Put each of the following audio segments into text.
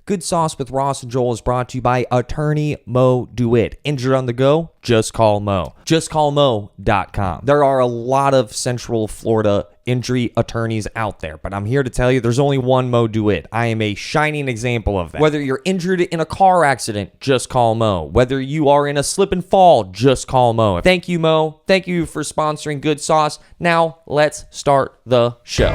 Good Sauce with Rauce and Joel is brought to you by Attorney Mo DeWitt. Injured on the go? Just call Mo. JustCallMo.com. There are a lot of Central Florida injury attorneys out there, but I'm here to tell you there's only one Mo DeWitt. I am a shining example of that. Whether you're injured in a car accident, just call Mo. Whether you are in a slip and fall, just call Mo. Thank you, Mo. Thank you for sponsoring Good Sauce. Now, let's start the show.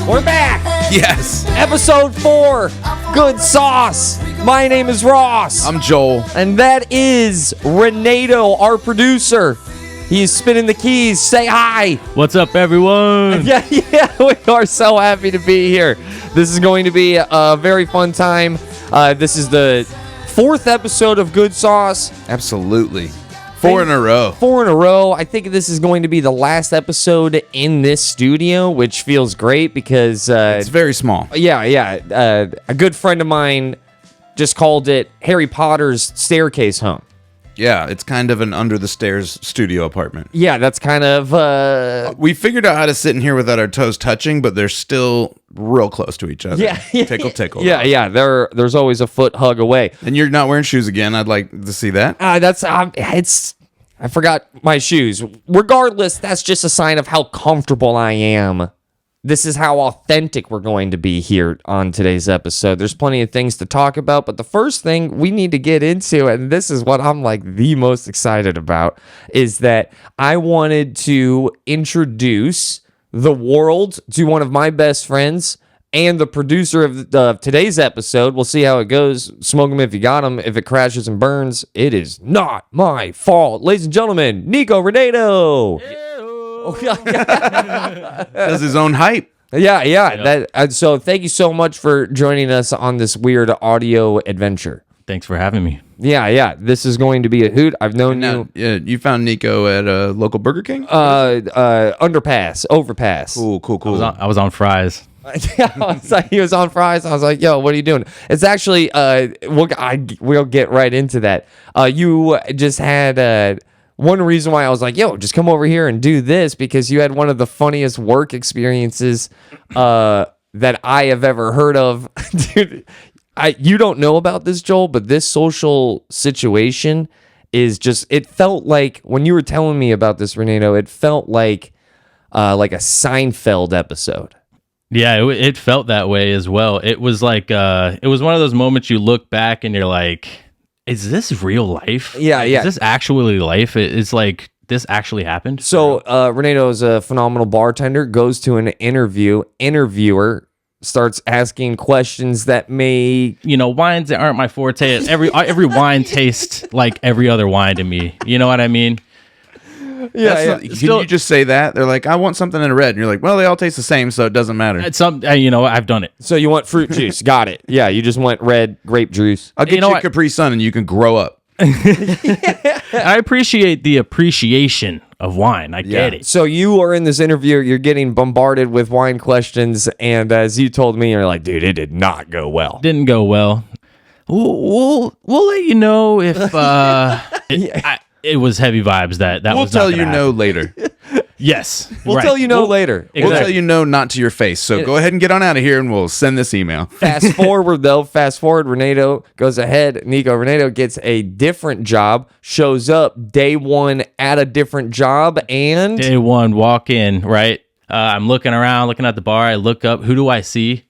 We're back. Yes. Episode 4, Good Sauce. My name is Ross. I'm Joel. And that is Renedo, our producer. He's spinning the keys. Say hi. What's up, everyone? Yeah, we are so happy to be here. This is going to be a very fun time. This is the 4th episode of Good Sauce. Absolutely. 4 in a row. 4 in a row. I think this is going to be the last episode in this studio, which feels great because... it's very small. Yeah. A good friend of mine just called it Harry Potter's staircase home. Yeah, it's kind of an under-the-stairs studio apartment. Yeah, that's kind of... We figured out how to sit in here without our toes touching, but they're still real close to each other. Yeah. Tickle. Yeah. There's always a foot hug away. And you're not wearing shoes again. I'd like to see that. I forgot my shoes. Regardless, that's just a sign of how comfortable I am. This is how authentic we're going to be here on today's episode. There's plenty of things to talk about, but the first thing we need to get into, and this is what I'm like the most excited about, is that I wanted to introduce the world to one of my best friends and the producer of today's episode. We'll see how it goes. Smoke them if you got them. If it crashes and burns, it is not my fault. Ladies and gentlemen, Nico Renedo. Does his own hype. Yeah. So thank you so much for joining us on this weird audio adventure. Thanks for having me. Yeah. This is going to be a hoot. I've known you. You found Nico at a local Burger King? Overpass. Cool. I was on fries. He was on fries. I was like, yo, what are you doing? It's actually, we'll get right into that. You just had... one reason why I was like, yo, just come over here and do this, because you had one of the funniest work experiences that I have ever heard of. Dude, you don't know about this, Joel, but this social situation is just, it felt like, when you were telling me about this, Renedo, it felt like a Seinfeld episode. Yeah, it felt that way as well. It was like, it was one of those moments you look back and you're like, is this real life? Yeah. Is this actually life? It's like, this actually happened? So, Renedo is a phenomenal bartender, goes to an interviewer starts asking questions that may... wines that aren't my forte. Every wine tastes like every other wine to me. You know what I mean? Yeah. Can you just say that? They're like, I want something in red. And you're like, well, they all taste the same, so it doesn't matter. I've done it. So you want fruit juice. Got it. Yeah, you just want red grape juice. I'll get you a Capri Sun and you can grow up. I appreciate the appreciation of wine. I get it. So you are in this interview, you're getting bombarded with wine questions, and as you told me, you're like, dude, it did not go well. Didn't go well. We'll let you know if it was heavy vibes. We'll tell you no later. Yes. We'll tell you no later. Exactly. We'll tell you no, not to your face. So go ahead and get on out of here and we'll send this email. Fast forward, Renedo goes ahead. Nico Renedo gets a different job, shows up day one at a different job, and... Day one, walk in, right? I'm looking around, looking at the bar. I look up. Who do I see?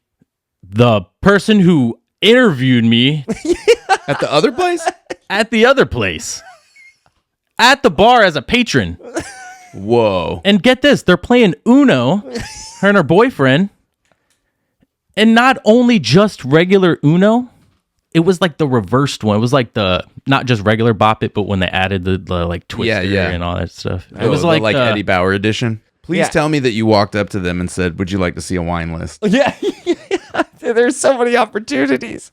The person who interviewed me. At the other place? At the other place. At the bar as a patron. Whoa. And get this, they're playing Uno, her and her boyfriend. And not only just regular Uno, it was like the reversed one. It was like the, not just regular Bop It, but when they added the like Twister and all that stuff. It was like Eddie Bauer edition. Please tell me that you walked up to them and said, would you like to see a wine list? Yeah. There's so many opportunities.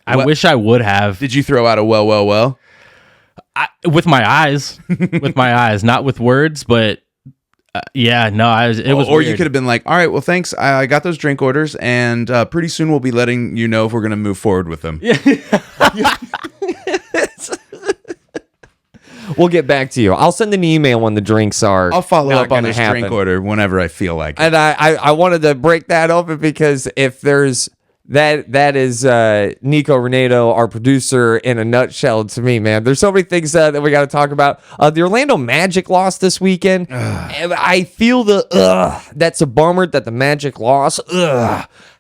I wish I would have. Did you throw out a well? With my eyes, not with words, but it was. Or weird. you could have been like, all right, well, thanks. I got those drink orders, and pretty soon we'll be letting you know if we're going to move forward with them. We'll get back to you. I'll send an email when the drinks are. I'll follow not up on gonna this happen. drink order whenever I feel like it. And I wanted to break that open because if there's that is Nico Renedo, our producer, in a nutshell to me, man. There's so many things that we got to talk about. The Orlando Magic lost this weekend. And I feel that's a bummer that the Magic lost.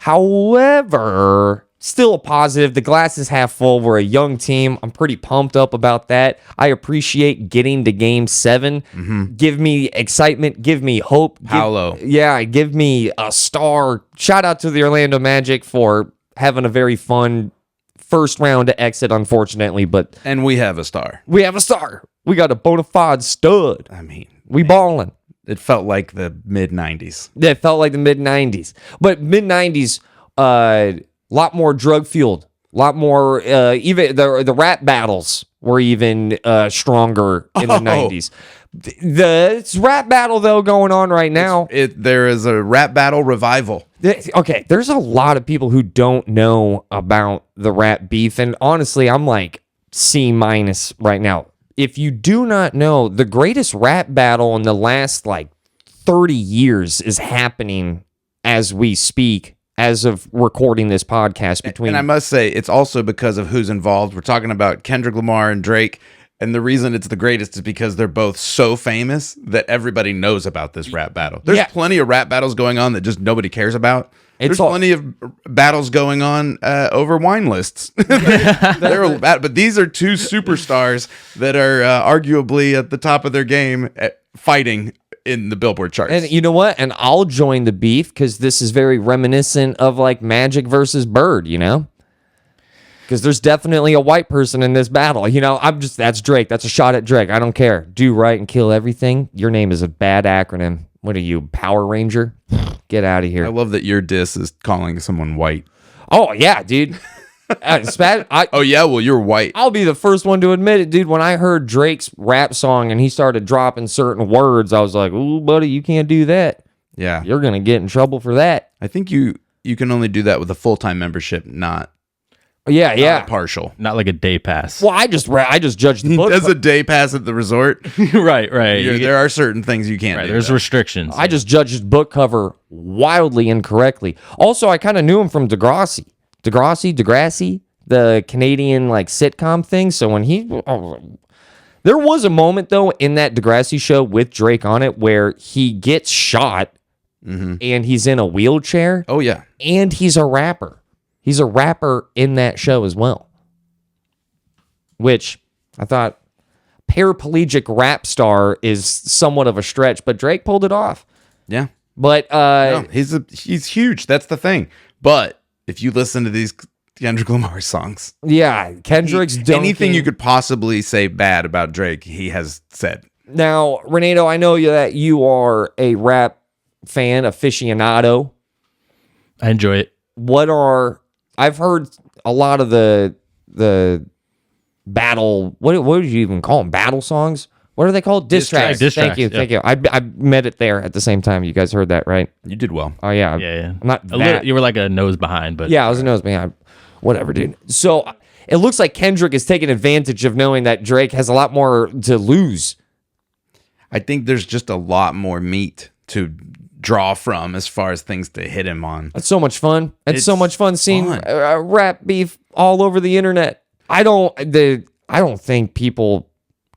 However, still a positive. The glass is half full. We're a young team. I'm pretty pumped up about that. I appreciate getting to Game 7. Give me excitement. Give me hope. Paolo. Give me a star. Shout out to the Orlando Magic for having a very fun first round exit, unfortunately. But And we have a star. we have a star. We got a bona fide stud. I mean, We balling. it felt like the mid-90s. That felt like the mid-90s. But mid-90s, lot more drug fueled, a lot more even the rap battles were even stronger in the 90s. The rap battle though going on right now. There is a rap battle revival. Okay, there's a lot of people who don't know about the rap beef, and honestly, I'm like C- right now. If you do not know, the greatest rap battle in the last like 30 years is happening as we speak. As of recording this podcast between... And I must say, it's also because of who's involved. We're talking about Kendrick Lamar and Drake. And the reason it's the greatest is because they're both so famous that everybody knows about this rap battle. There's plenty of rap battles going on that just nobody cares about. There's plenty of battles going on over wine lists. But these are two superstars that are arguably at the top of their game at fighting in the Billboard charts. And you know what? And I'll join the beef because this is very reminiscent of like Magic versus Bird, you know? Because there's definitely a white person in this battle. You know, that's Drake. That's a shot at Drake. I don't care. Do right and kill everything. Your name is a bad acronym. What are you, Power Ranger? Get out of here. I love that your diss is calling someone white. Oh, yeah, dude. Well, you're white. I'll be the first one to admit it, dude. When I heard Drake's rap song and he started dropping certain words, I was like, ooh, buddy, you can't do that. Yeah. You're going to get in trouble for that. I think you can only do that with a full-time membership, not Yeah. partial. Not like a day pass. Well, I just judged the book. Does a day pass at the resort? right. There are certain things you can't do. There's restrictions. I just judged his book cover wildly incorrectly. Also, I kind of knew him from Degrassi, the Canadian like sitcom thing. So when there was a moment though in that Degrassi show with Drake on it where he gets shot and he's in a wheelchair. Oh yeah, and he's a rapper. He's a rapper in that show as well, which I thought paraplegic rap star is somewhat of a stretch, but Drake pulled it off. Yeah, but no, he's huge. That's the thing. But if you listen to these Kendrick Lamar songs, Kendrick's anything you could possibly say bad about Drake, he has said. Now, Renedo, I know that you are a rap fan, aficionado. I enjoy it. I've heard a lot of the battle. What would you even call them? Battle songs? What are they called? Diss tracks. Thank you. I met it there at the same time. You guys heard that, right? You did well. Oh yeah. Yeah. I'm not you were like a nose behind, but yeah, I was a nose behind. Whatever, dude. So it looks like Kendrick is taking advantage of knowing that Drake has a lot more to lose. I think there's just a lot more meat to draw from as far as things to hit him on. It's so much fun. It's so much fun seeing rap beef all over the internet. I don't think people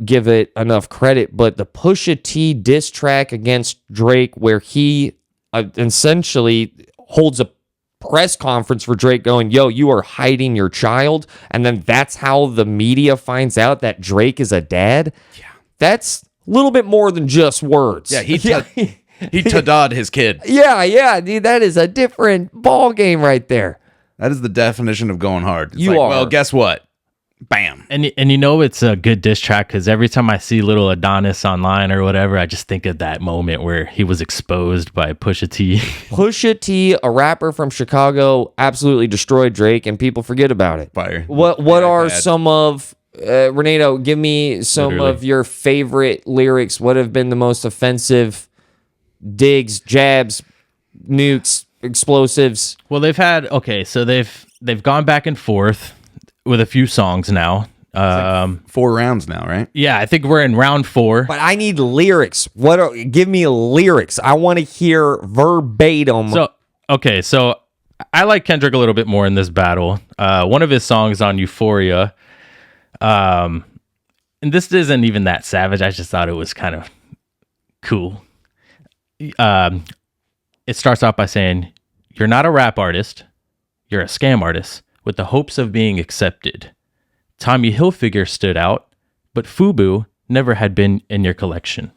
give it enough credit, but the Pusha T diss track against Drake, where he essentially holds a press conference for Drake going, yo, you are hiding your child, and then that's how the media finds out that Drake is a dad. Yeah, that's a little bit more than just words. Yeah, he ta-da'd his kid. Yeah, dude, that is a different ball game right there. That is the definition of going hard. It's You are. Well, guess what? Bam. And you know it's a good diss track because every time I see little Adonis online or whatever, I just think of that moment where he was exposed by Pusha T. Pusha T, a rapper from Chicago, absolutely destroyed Drake, and people forget about it. Fire. What are some of Renedo? Give me some of your favorite lyrics. What have been the most offensive digs, jabs, nukes, explosives? Well, they've gone back and forth with a few songs now. 4 rounds now, right? Yeah, I think we're in round 4. But I need lyrics. Give me lyrics. I want to hear verbatim. So I like Kendrick a little bit more in this battle. One of his songs on Euphoria, and this isn't even that savage. I just thought it was kind of cool. It starts off by saying, "You're not a rap artist. You're a scam artist with the hopes of being accepted. Tommy Hilfiger stood out, but FUBU never had been in your collection."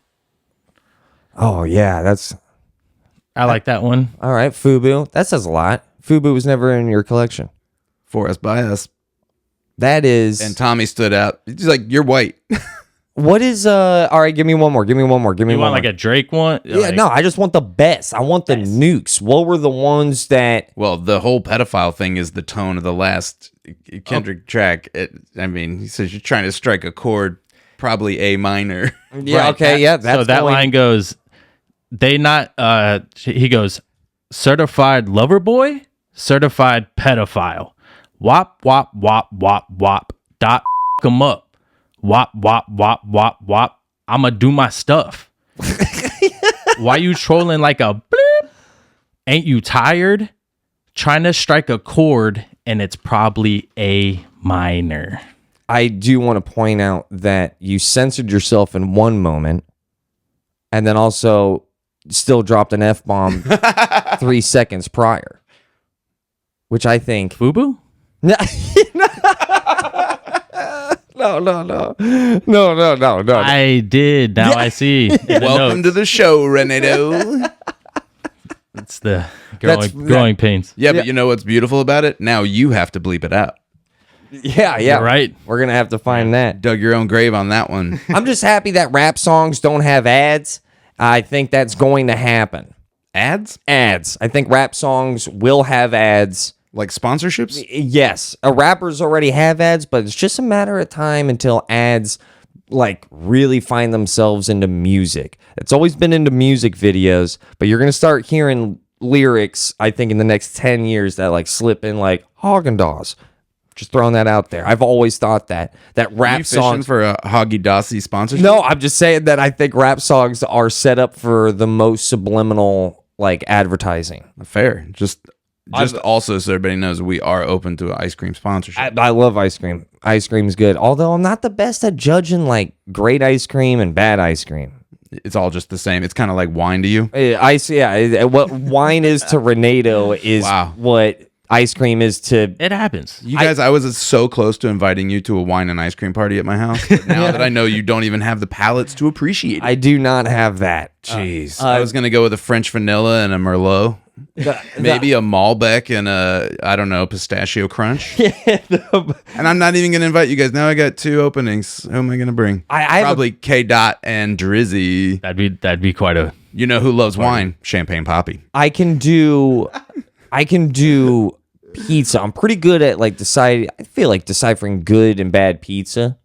Oh, yeah, that's... I like that one. All right, FUBU. That says a lot. FUBU was never in your collection. For us, by us. That is... And Tommy stood out. He's like, you're white. What is... All right, give me one more. You want like a Drake one? Yeah, no, I just want the best. I want the nukes. What were the ones that... Well, the whole pedophile thing is the tone of the last Kendrick track. He says you're trying to strike a chord, probably A minor. Yeah, Right. okay, yeah. That's so that line goes, he goes, certified lover boy, certified pedophile. Wop, wop, wop, wop, wop. Dot, them up. Wop, wop, wop, wop, wop. I'ma do my stuff. Why you trolling like a bleep? Ain't you tired? Trying to strike a chord, and it's probably A minor. I do want to point out that you censored yourself in one moment and then also still dropped an F-bomb 3 seconds prior, which I think... FUBU? No. I did. Now I see. Welcome to the show, Renedo. It's the growing pains. Yeah, but you know what's beautiful about it? Now you have to bleep it out. Yeah. You're right. We're going to have to find that. Dug your own grave on that one. I'm just happy that rap songs don't have ads. I think that's going to happen. Ads? Ads. I think rap songs will have ads. Like sponsorships? Yes. Rappers already have ads, but it's just a matter of time until ads like really find themselves into music. It's always been into music videos, but you're going to start hearing lyrics, I think, in the next 10 years that like slip in like Haagen-Dazs. Just throwing that out there. I've always thought that rap songs for a Hoggy Dossie sponsorship. No, I'm just saying that I think rap songs are set up for the most subliminal like advertising. Fair. Just also so everybody knows we are open to an ice cream sponsorship. I love ice cream. Ice cream is good. Although I'm not the best at judging like great ice cream and bad ice cream. It's all just the same. It's kind of like wine to you. What wine is to Renedo is what ice cream is to... It happens. You guys, I was so close to inviting you to a wine and ice cream party at my house. But now that I know you don't even have the palates to appreciate it. I do not have that. Jeez. I was going to go with a French vanilla and a Merlot. Maybe a Malbec and a, I don't know, pistachio crunch. And I'm not even going to invite you guys. Now I got 2 openings. Who am I going to bring? Probably K-Dot and Drizzy. That'd be quite a... You know who loves wine? Champagne Poppy. I can do pizza. I'm pretty good at like deciphering good and bad pizza.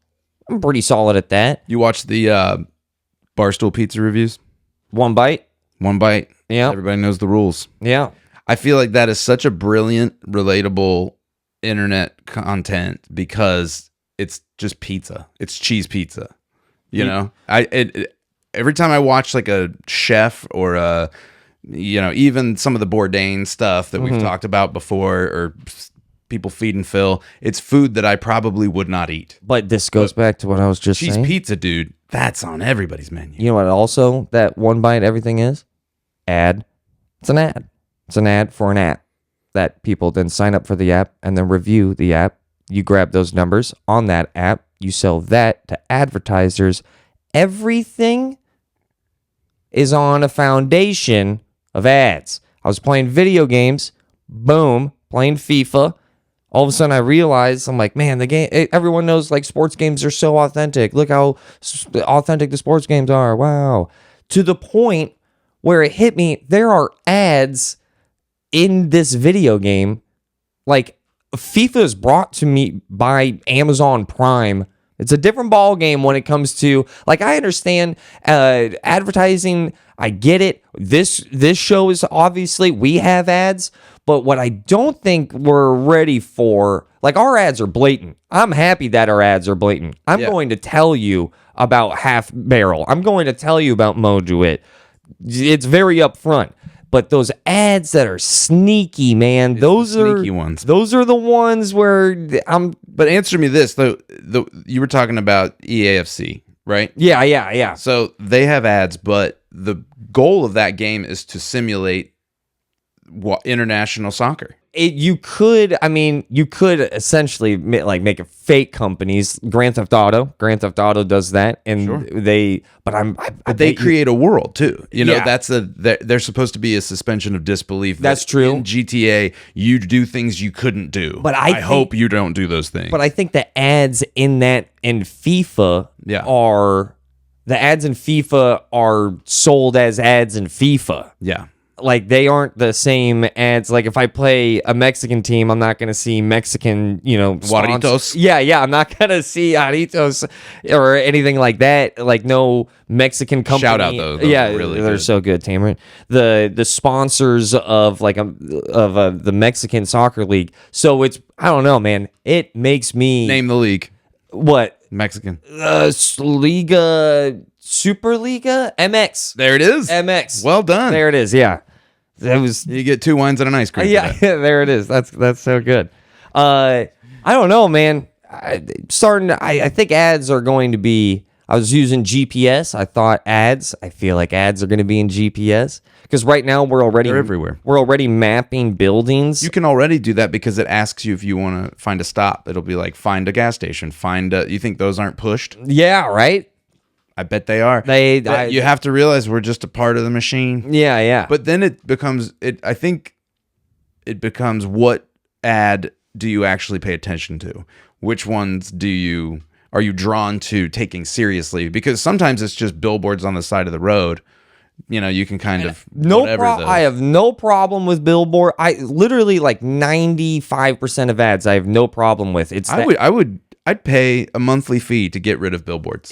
I'm pretty solid at that. You watch the Barstool Pizza reviews? One bite. Yeah. Everybody knows the rules. Yeah. I feel like that is such a brilliant, relatable internet content because it's just pizza. It's cheese pizza. You know? Every time I watch like a chef or even some of the Bourdain stuff that we've talked about before, or people feed and fill, it's food that I probably would not eat. But this goes back to what I was just cheese saying. Pizza, dude, that's on everybody's menu. You know what also that one bite everything is? Ad. It's an ad. It's an ad for an app that people then sign up for the app and then review the app. You grab those numbers on that app. You sell that to advertisers. Everything is on a foundation of ads. I was playing video games, boom, playing FIFA. All of a sudden I realized, I'm like, man, the game, everyone knows like sports games are so authentic. Look how authentic the sports games are. Wow. To the point where it hit me, there are ads in this video game. Like FIFA is brought to me by Amazon Prime It's a different ball game when it comes to, like, I understand advertising. I get it. This show is obviously, we have ads, but what I don't think we're ready for, like, our ads are blatant. I'm happy that our ads are blatant. I'm going to tell you about Half Barrel. I'm going to tell you about Mojo It. It's very upfront. But those ads that are sneaky, man, those are sneaky ones. Those are the ones where But answer me this though: you were talking about EAFC, right? Yeah. So they have ads, but the goal of that game is to simulate international soccer. You could essentially make a fake companies. Grand Theft Auto does that, and they create a world too. You know, there's supposed to be a suspension of disbelief. That's true. In GTA, you do things you couldn't do. But I hope you don't do those things. But I think the ads in FIFA are sold as ads in FIFA. Yeah. Like, they aren't the same ads. Like, if I play a Mexican team, I'm not going to see Mexican, Guaritos. Yeah, I'm not going to see Guaritos or anything like that. Like, no Mexican company. Shout out, though. Yeah, really they're good. so good, Tamer. The sponsors of, the Mexican soccer league. So it's, I don't know, man. It makes me... Name the league. What? Mexican. Liga... Superliga? MX. There it is. MX. Well done. There it is, yeah. That was... You get 2 wines and an ice cream. Yeah, there it is. That's so good. I don't know, man. I think ads are going to be... I was using GPS. I feel like ads are going to be in GPS. Because right now they're everywhere. We're already mapping buildings. You can already do that because it asks you if you want to find a stop. It'll be like, find a gas station. You think those aren't pushed? Yeah, right? I bet they are. You have to realize we're just a part of the machine. Yeah. But then I think it becomes, what ad do you actually pay attention to? Which ones are you drawn to taking seriously? Because sometimes it's just billboards on the side of the road. You know, you can kind of I have no problem with billboard. I literally, like, 95% of ads I have no problem with. I'd pay a monthly fee to get rid of billboards.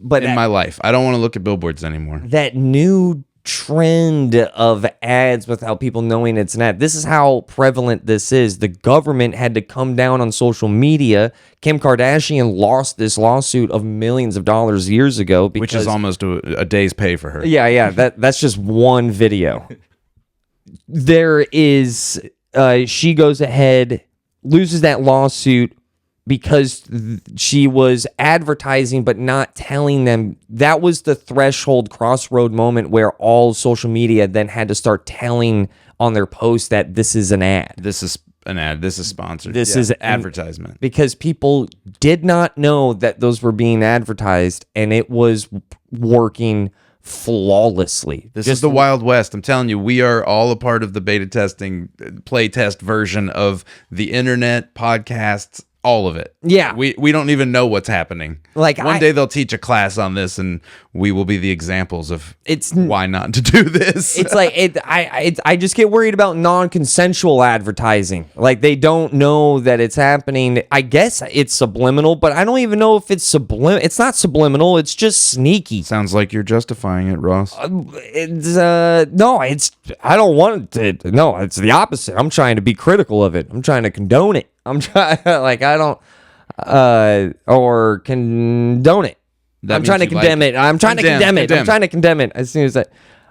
But in my life, I don't want to look at billboards anymore. That new trend of ads without people knowing it's an ad. This is how prevalent this is. The government had to come down on social media. Kim Kardashian lost this lawsuit of millions of dollars years ago, Which is almost a day's pay for her. Yeah. That's just one video. There is, she goes ahead, loses that lawsuit because she was advertising but not telling them. That was the threshold crossroad moment where all social media then had to start telling on their post that this is an ad. This is an ad. This is sponsored. This is advertisement. Because people did not know that those were being advertised, and it was working flawlessly. This is the Wild West. I'm telling you, we are all a part of the beta testing, play test version of the internet, podcasts, all of it. Yeah. We don't even know what's happening. Like, one day they'll teach a class on this, and we will be the examples of why not to do this. It's like I just get worried about non-consensual advertising. Like, they don't know that it's happening. I guess it's subliminal, but I don't even know if it's subliminal. It's not subliminal. It's just sneaky. Sounds like you're justifying it, Ross. No, I don't want it to. No, it's the opposite. I'm trying to be critical of it. I'm trying to condone it. I'm trying, like, I don't, or condone it. I'm trying to condemn it. I'm trying to condemn it. I'm trying to condemn it. As soon as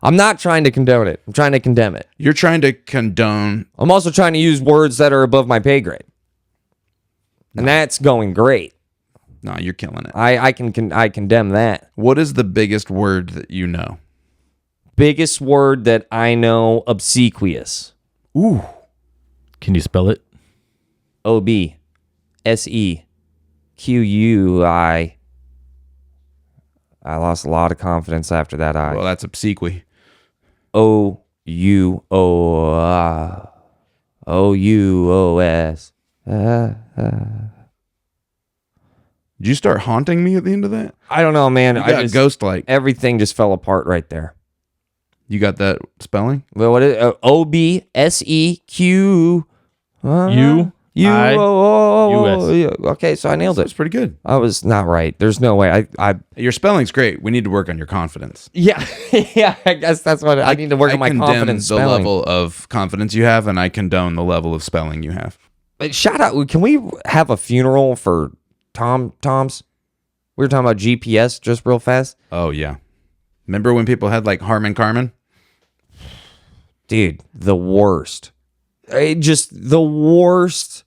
I'm not trying to condone it. I'm trying to condemn it. You're trying to condone. I'm also trying to use words that are above my pay grade. And that's going great. No, you're killing it. I condemn that. What is the biggest word that you know? Biggest word that I know, obsequious. Ooh. Can you spell it? OBSEQUI. I lost a lot of confidence after that I. Well, that's obsequy. OUOS. Did you start haunting me at the end of that? I don't know, man. You got ghost-like. Everything just fell apart right there. You got that spelling? Well, what is OBSEQ? You? US. Yeah. Okay, so I nailed That's it. pretty good. I was not right. There's no way. Your spelling's great. We need to work on your confidence. Yeah, yeah. I guess that's what I need to work on my condemn confidence the spelling. level of confidence you have, and I condone the level of spelling you have. Shout out! Can we have a funeral for Tom's? We were talking about GPS just real fast. Oh yeah, remember when people had like Harmon Carmen? Dude, the worst. Just the worst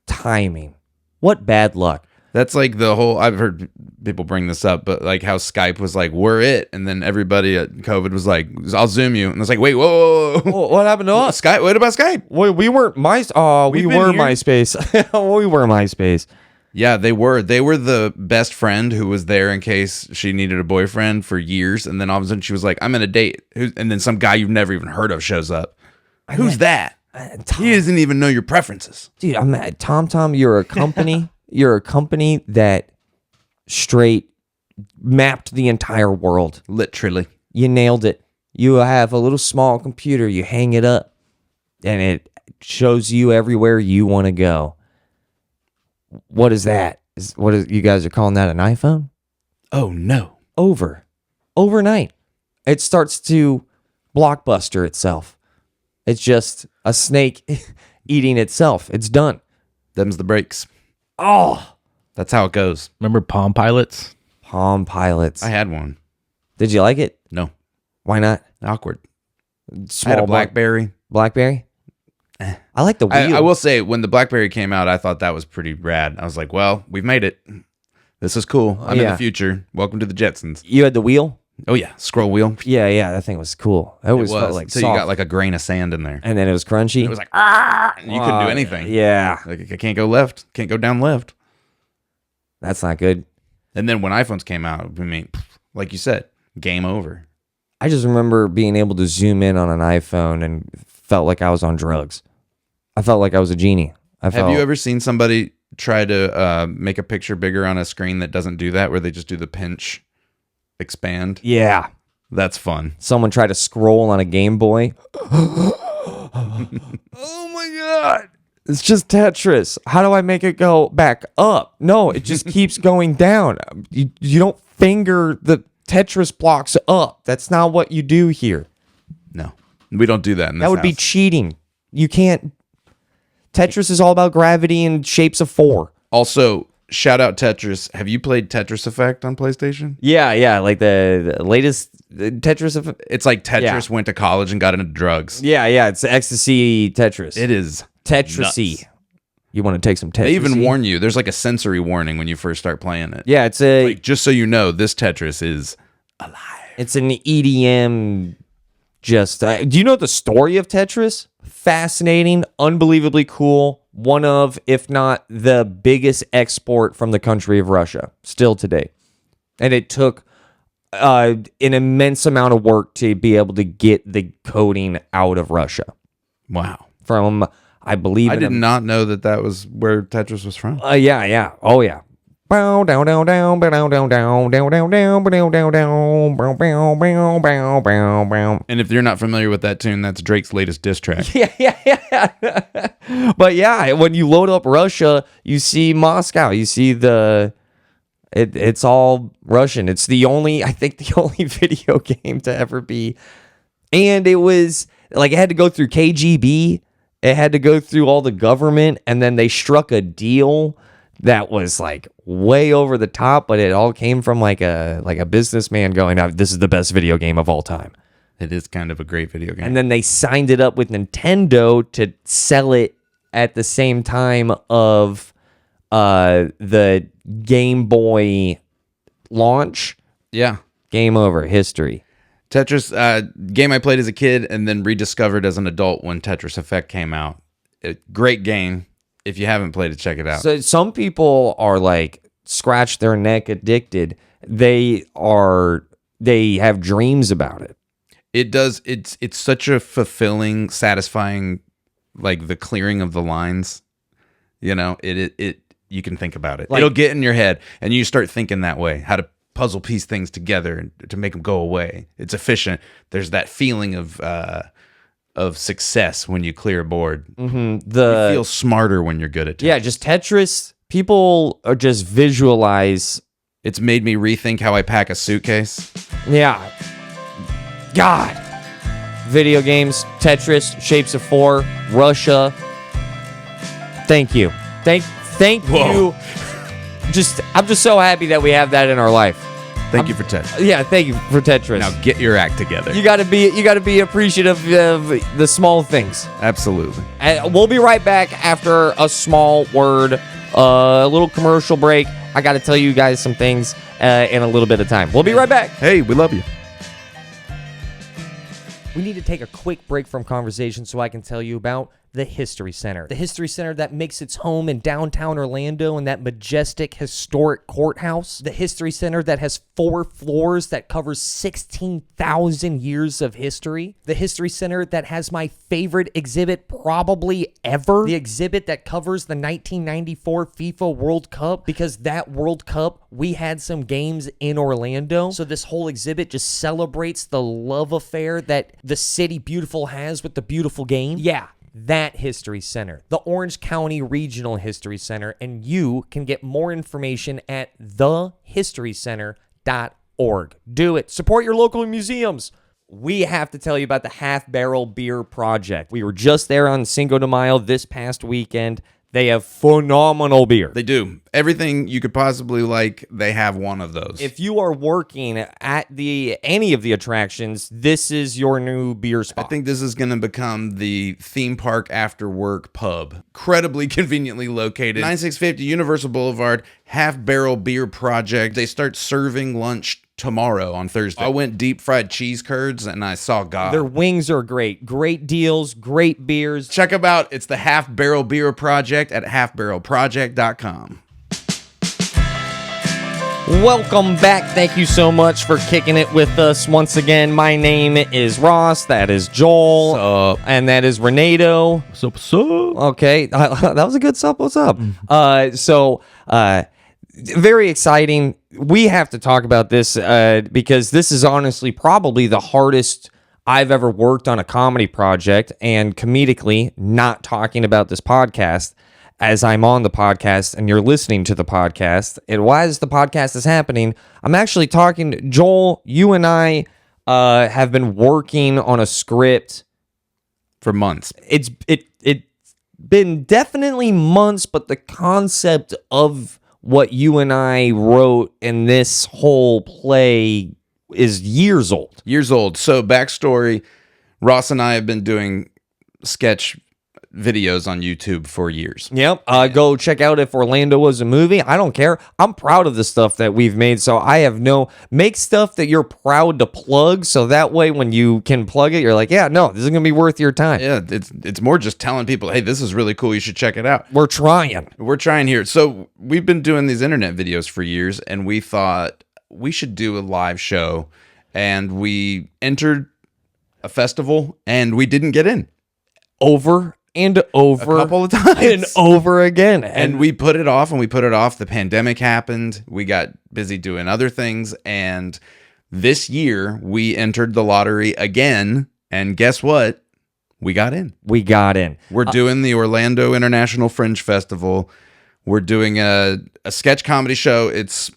timing. What bad luck. That's like the whole. I've heard people bring this up, but like how Skype was like, "We're it," and then everybody at COVID was like, "I'll Zoom you," and it's like, "Wait, whoa, What happened to us? Skype? What about Skype?" We weren't we We've were been here. MySpace. We were MySpace. Yeah, they were. They were the best friend who was there in case she needed a boyfriend for years, and then all of a sudden she was like, "I'm in a date," and then some guy you've never even heard of shows up. Who's that? He doesn't even know your preferences. Dude, I'm mad. Tom, you're a company. You're a company that straight mapped the entire world. Literally. You nailed it. You have a little small computer. You hang it up, and it shows you everywhere you want to go. What is that? You guys are calling that an iPhone? Oh no. Overnight. It starts to blockbuster itself. It's just a snake eating itself. It's done. Them's the breaks. Oh, That's how it goes. Remember Palm Pilots? Palm Pilots. I had one. Did you like it? No. Why not? Awkward. Small I had a BlackBerry. Blackberry? I like the wheel. I will say, when the BlackBerry came out, I thought that was pretty rad. I was like, well, we've made it. This is cool. I'm in Yeah. the future. Welcome to the Jetsons. You had the wheel? Oh, yeah. Scroll wheel. Yeah, that thing was cool. It was felt like so soft. you got like a grain of sand in there. And then it was crunchy. It was like, ah! And you couldn't do anything. Yeah, Like, I can't go left. Can't go down left. that's not good. And then when iPhones came out, I mean, like you said, game over. I just remember being able to zoom in on an iPhone and felt like I was on drugs. I felt like I was a genie. Have you ever seen somebody try to make a picture bigger on a screen that doesn't do that, where they just do the pinch expand? Yeah. That's fun. Someone tried to scroll on a Game Boy. Oh my God. It's just Tetris. How do I make it go back up? No, it just keeps going down. You don't finger the Tetris blocks up. That's not what you do here. No, we don't do that in this That would be house. cheating. You can't. Tetris is all about gravity and shapes of 4. Also, shout out Tetris. Have you played Tetris Effect on PlayStation? Yeah, like the latest Tetris. It's like Tetris went to college and got into drugs. Yeah, it's ecstasy Tetris. It is Tetrisy. nuts. You want to take some Tetris? They even warn you. There's like a sensory warning when you first start playing it. Yeah, it's a Like, just so you know, this Tetris is alive. it's an EDM. Just do you know the story of Tetris? Fascinating, unbelievably cool. One of, if not the biggest export from the country of Russia, still today. And it took an immense amount of work to be able to get the coding out of Russia. Wow. From, I believe, I did not know that was where Tetris was from. Yeah. Oh yeah. Bow down down down down down down down down down down down down down bow bow bow bow bow bow. And if you're not familiar with that tune, that's Drake's latest diss track. Yeah. But yeah, when you load up Russia, you see Moscow. You see it's all Russian. It's the only video game to ever be. And it was like, it had to go through KGB. It had to go through all the government, and then they struck a deal that was like way over the top, but it all came from like a businessman going, "This is the best video game of all time." It is kind of a great video game. And then they signed it up with Nintendo to sell it at the same time of the Game Boy launch. Yeah. Game over. History. Tetris, game I played as a kid and then rediscovered as an adult when Tetris Effect came out. Great game. If you haven't played it, check it out. So some people are like scratch their neck addicted. They have dreams about it. It does. It's such a fulfilling, satisfying, like the clearing of the lines. You know, it you can think about it. Like, it'll get in your head, and you start thinking that way. How to puzzle piece things together to make them go away. It's efficient. There's that feeling of of success when you clear a board. Mm-hmm. You feel smarter when you're good at Tetris. Yeah, just Tetris. People are just visualize. It's made me rethink how I pack a suitcase. Yeah. God. Video games, Tetris, Shapes of Four, Russia. Thank you. Thank you. I'm just so happy that we have that in our life. Thank you for Tetris. Yeah, thank you for Tetris. Now get your act together. You gotta be appreciative of the small things. Absolutely. And we'll be right back after a small word, a little commercial break. I gotta tell you guys some things in a little bit of time. We'll be right back. Hey, we love you. We need to take a quick break from conversation so I can tell you about the History Center. The History Center that makes its home in downtown Orlando in that majestic, historic courthouse. The History Center that has 4 floors that covers 16,000 years of history. The History Center that has my favorite exhibit probably ever. The exhibit that covers the 1994 FIFA World Cup, because that World Cup, we had some games in Orlando. So this whole exhibit just celebrates the love affair that the City Beautiful has with the beautiful game. Yeah. That History Center, the Orange County Regional History Center, and you can get more information at thehistorycenter.org. Do it. Support your local museums. We have to tell you about the Half Barrel Beer Project. We were just there on Cinco de Mayo this past weekend. They have phenomenal beer. They do. Everything you could possibly like, they have one of those. If you are working at any of the attractions, this is your new beer spot. I think this is going to become the theme park after work pub. Incredibly conveniently located. 9650 Universal Boulevard, Half Barrel Beer Project. They start serving lunch tomorrow on Thursday. I went deep fried cheese curds and I saw God. Their wings are great. Great deals, great beers. Check them out. It's the Half Barrel Beer Project at halfbarrelproject.com. Welcome back. Thank you so much for kicking it with us once again. My name is Ross. That is Joel. Sup? And that is Renedo. What's up? Okay. That was a good sup. What's up? Very exciting. We have to talk about this because this is honestly probably the hardest I've ever worked on a comedy project, and comedically not talking about this podcast as I'm on the podcast and you're listening to the podcast. And as the podcast is happening, I'm actually talking, Joel, you and I have been working on a script For months. It's been definitely months, but the concept of what you and I wrote in this whole play is years old. So backstory, Ross and I have been doing sketch videos on YouTube for years. Yep. Go check out If Orlando Was a Movie. I don't care. I'm proud of the stuff that we've made. So I have make stuff that you're proud to plug. So that way when you can plug it, you're like, yeah, no, this is going to be worth your time. Yeah, it's more just telling people, hey, this is really cool. You should check it out. We're trying here. So we've been doing these internet videos for years, and we thought we should do a live show. And we entered a festival, and we didn't get in. Over and over a couple of times and over again, and we put it off. The pandemic happened, we got busy doing other things, and this year we entered the lottery again, and guess what, we got in. We're doing the Orlando International Fringe Festival. We're doing a sketch comedy show. It's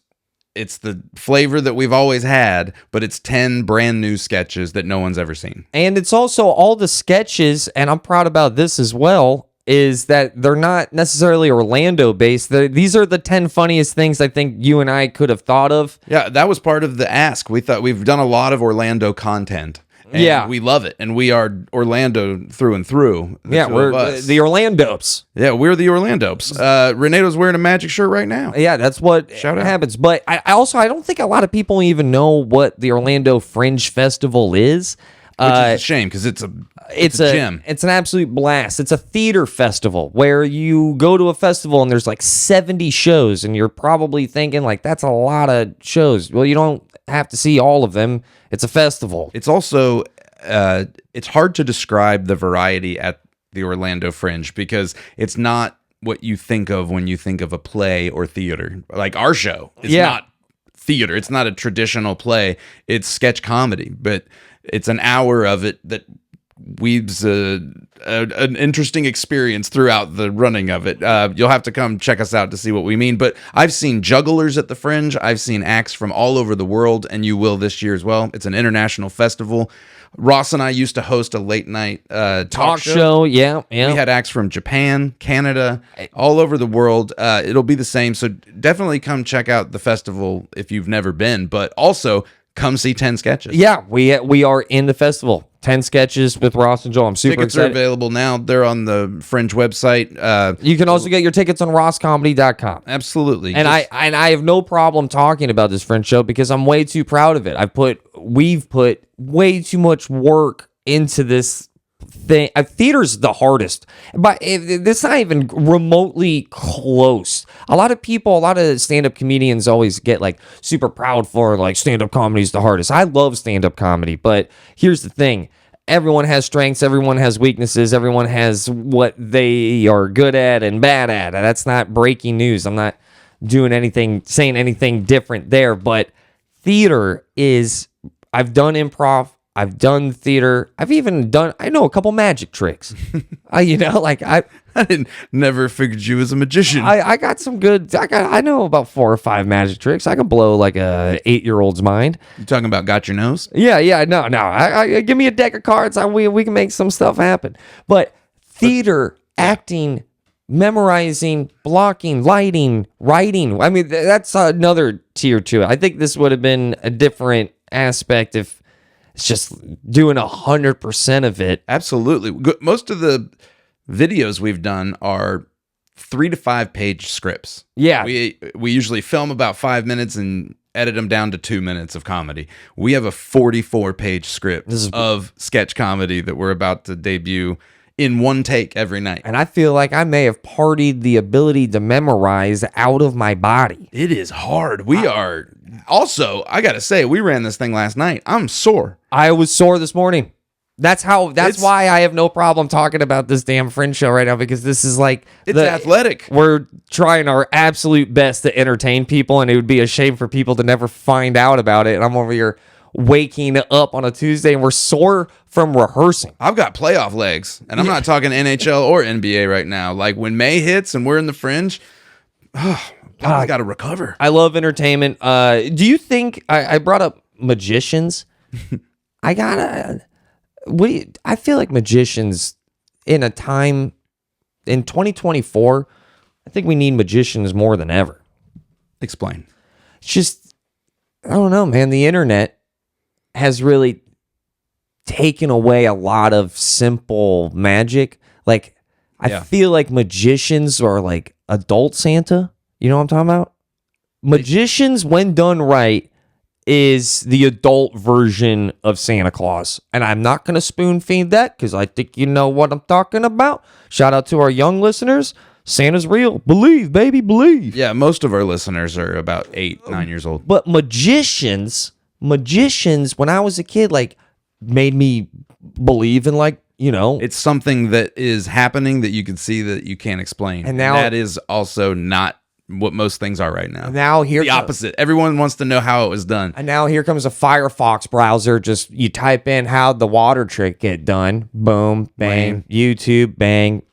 the flavor that we've always had, but it's 10 brand new sketches that no one's ever seen. And it's also all the sketches, and I'm proud about this as well, is that they're not necessarily Orlando based. These are the 10 funniest things I think you and I could have thought of. Yeah, that was part of the ask. We thought we've done a lot of Orlando content. And we love it. And we are Orlando through and through. We're the Orlandopes. Yeah, we're the Orlandopes. Renedo's wearing a Magic shirt right now. Yeah, that's what happens. But I don't think a lot of people even know what the Orlando Fringe Festival is. Which is a shame, because it's a gym. It's an absolute blast. It's a theater festival where you go to a festival and there's like 70 shows, and you're probably thinking like, that's a lot of shows. Well, you don't have to see all of them. It's a festival. It's also it's hard to describe the variety at the Orlando Fringe, because it's not what you think of when you think of a play or theater. Like our show is not theater. It's not a traditional play. It's sketch comedy, but it's an hour of it that weaves an interesting experience throughout the running of it. You'll have to come check us out to see what we mean. But I've seen jugglers at the Fringe. I've seen acts from all over the world, and you will this year as well. It's an international festival. Ross and I used to host a late night talk show. Yeah. We had acts from Japan, Canada, all over the world. It'll be the same. So definitely come check out the festival if you've never been, but also come see 10 sketches. Yeah, we are in the festival. 10 sketches with Rauce and Joel. I'm super Tickets excited. are available now. They're on the Fringe website. You can also get your tickets on rosscomedy.com. Absolutely. And I have no problem talking about this Fringe show because I'm way too proud of it. We've put way too much work into this thing. Theater's the hardest, but it's not even remotely close. A lot of stand-up comedians always get like super proud for like stand-up comedy is the hardest. I love stand-up comedy, but here's the thing. Everyone has strengths, everyone has weaknesses, everyone has what they are good at and bad at. That's not breaking news. I'm not saying anything different there, but theater is, I've done improv, I've done theater, I know a couple magic tricks. I never figured you as a magician. I got some good, I know about 4 or 5 magic tricks. I can blow like a 8-year-old's mind. You talking about got your nose? Yeah, no. I give me a deck of cards. We can make some stuff happen. But theater, acting, memorizing, blocking, lighting, writing. I mean, that's another tier to it. I think this would have been a different aspect if it's just doing 100% of it. Absolutely. Most of the videos we've done are 3 to 5 page scripts. Yeah. We usually film about 5 minutes and edit them down to 2 minutes of comedy. We have a 44-page script of sketch comedy that we're about to debut in one take every night. And I feel like I may have partied the ability to memorize out of my body. It is hard. We are. Also, I got to say, we ran this thing last night. I'm sore. I was sore this morning. That's why I have no problem talking about this damn Fringe show right now, because this is like it's athletic. We're trying our absolute best to entertain people, and it would be a shame for people to never find out about it. And I'm over here waking up on a Tuesday and we're sore from rehearsing. I've got playoff legs, and I'm not talking NHL or NBA right now. Like when May hits and we're in the Fringe, I got to recover. I love entertainment. Do you think I brought up magicians? I feel like magicians in 2024, I think we need magicians more than ever. Explain. It's just, I don't know, man. The internet has really taken away a lot of simple magic. Like, I feel like magicians are like adult Santa. You know what I'm talking about? Magicians, when done right, is the adult version of Santa Claus. And I'm not going to spoon feed that because I think you know what I'm talking about. Shout out to our young listeners. Santa's real. Believe, baby, believe. Yeah, most of our listeners are about 8, 9 years old. But magicians, when I was a kid, like, made me believe in, like, you know. It's something that is happening that you can see that you can't explain. And that is also not what most things are right now. Now here the opposite. Everyone wants to know how it was done. And now here comes a Firefox browser. Just you type in how the water trick get done. Boom, bang, YouTube, bang.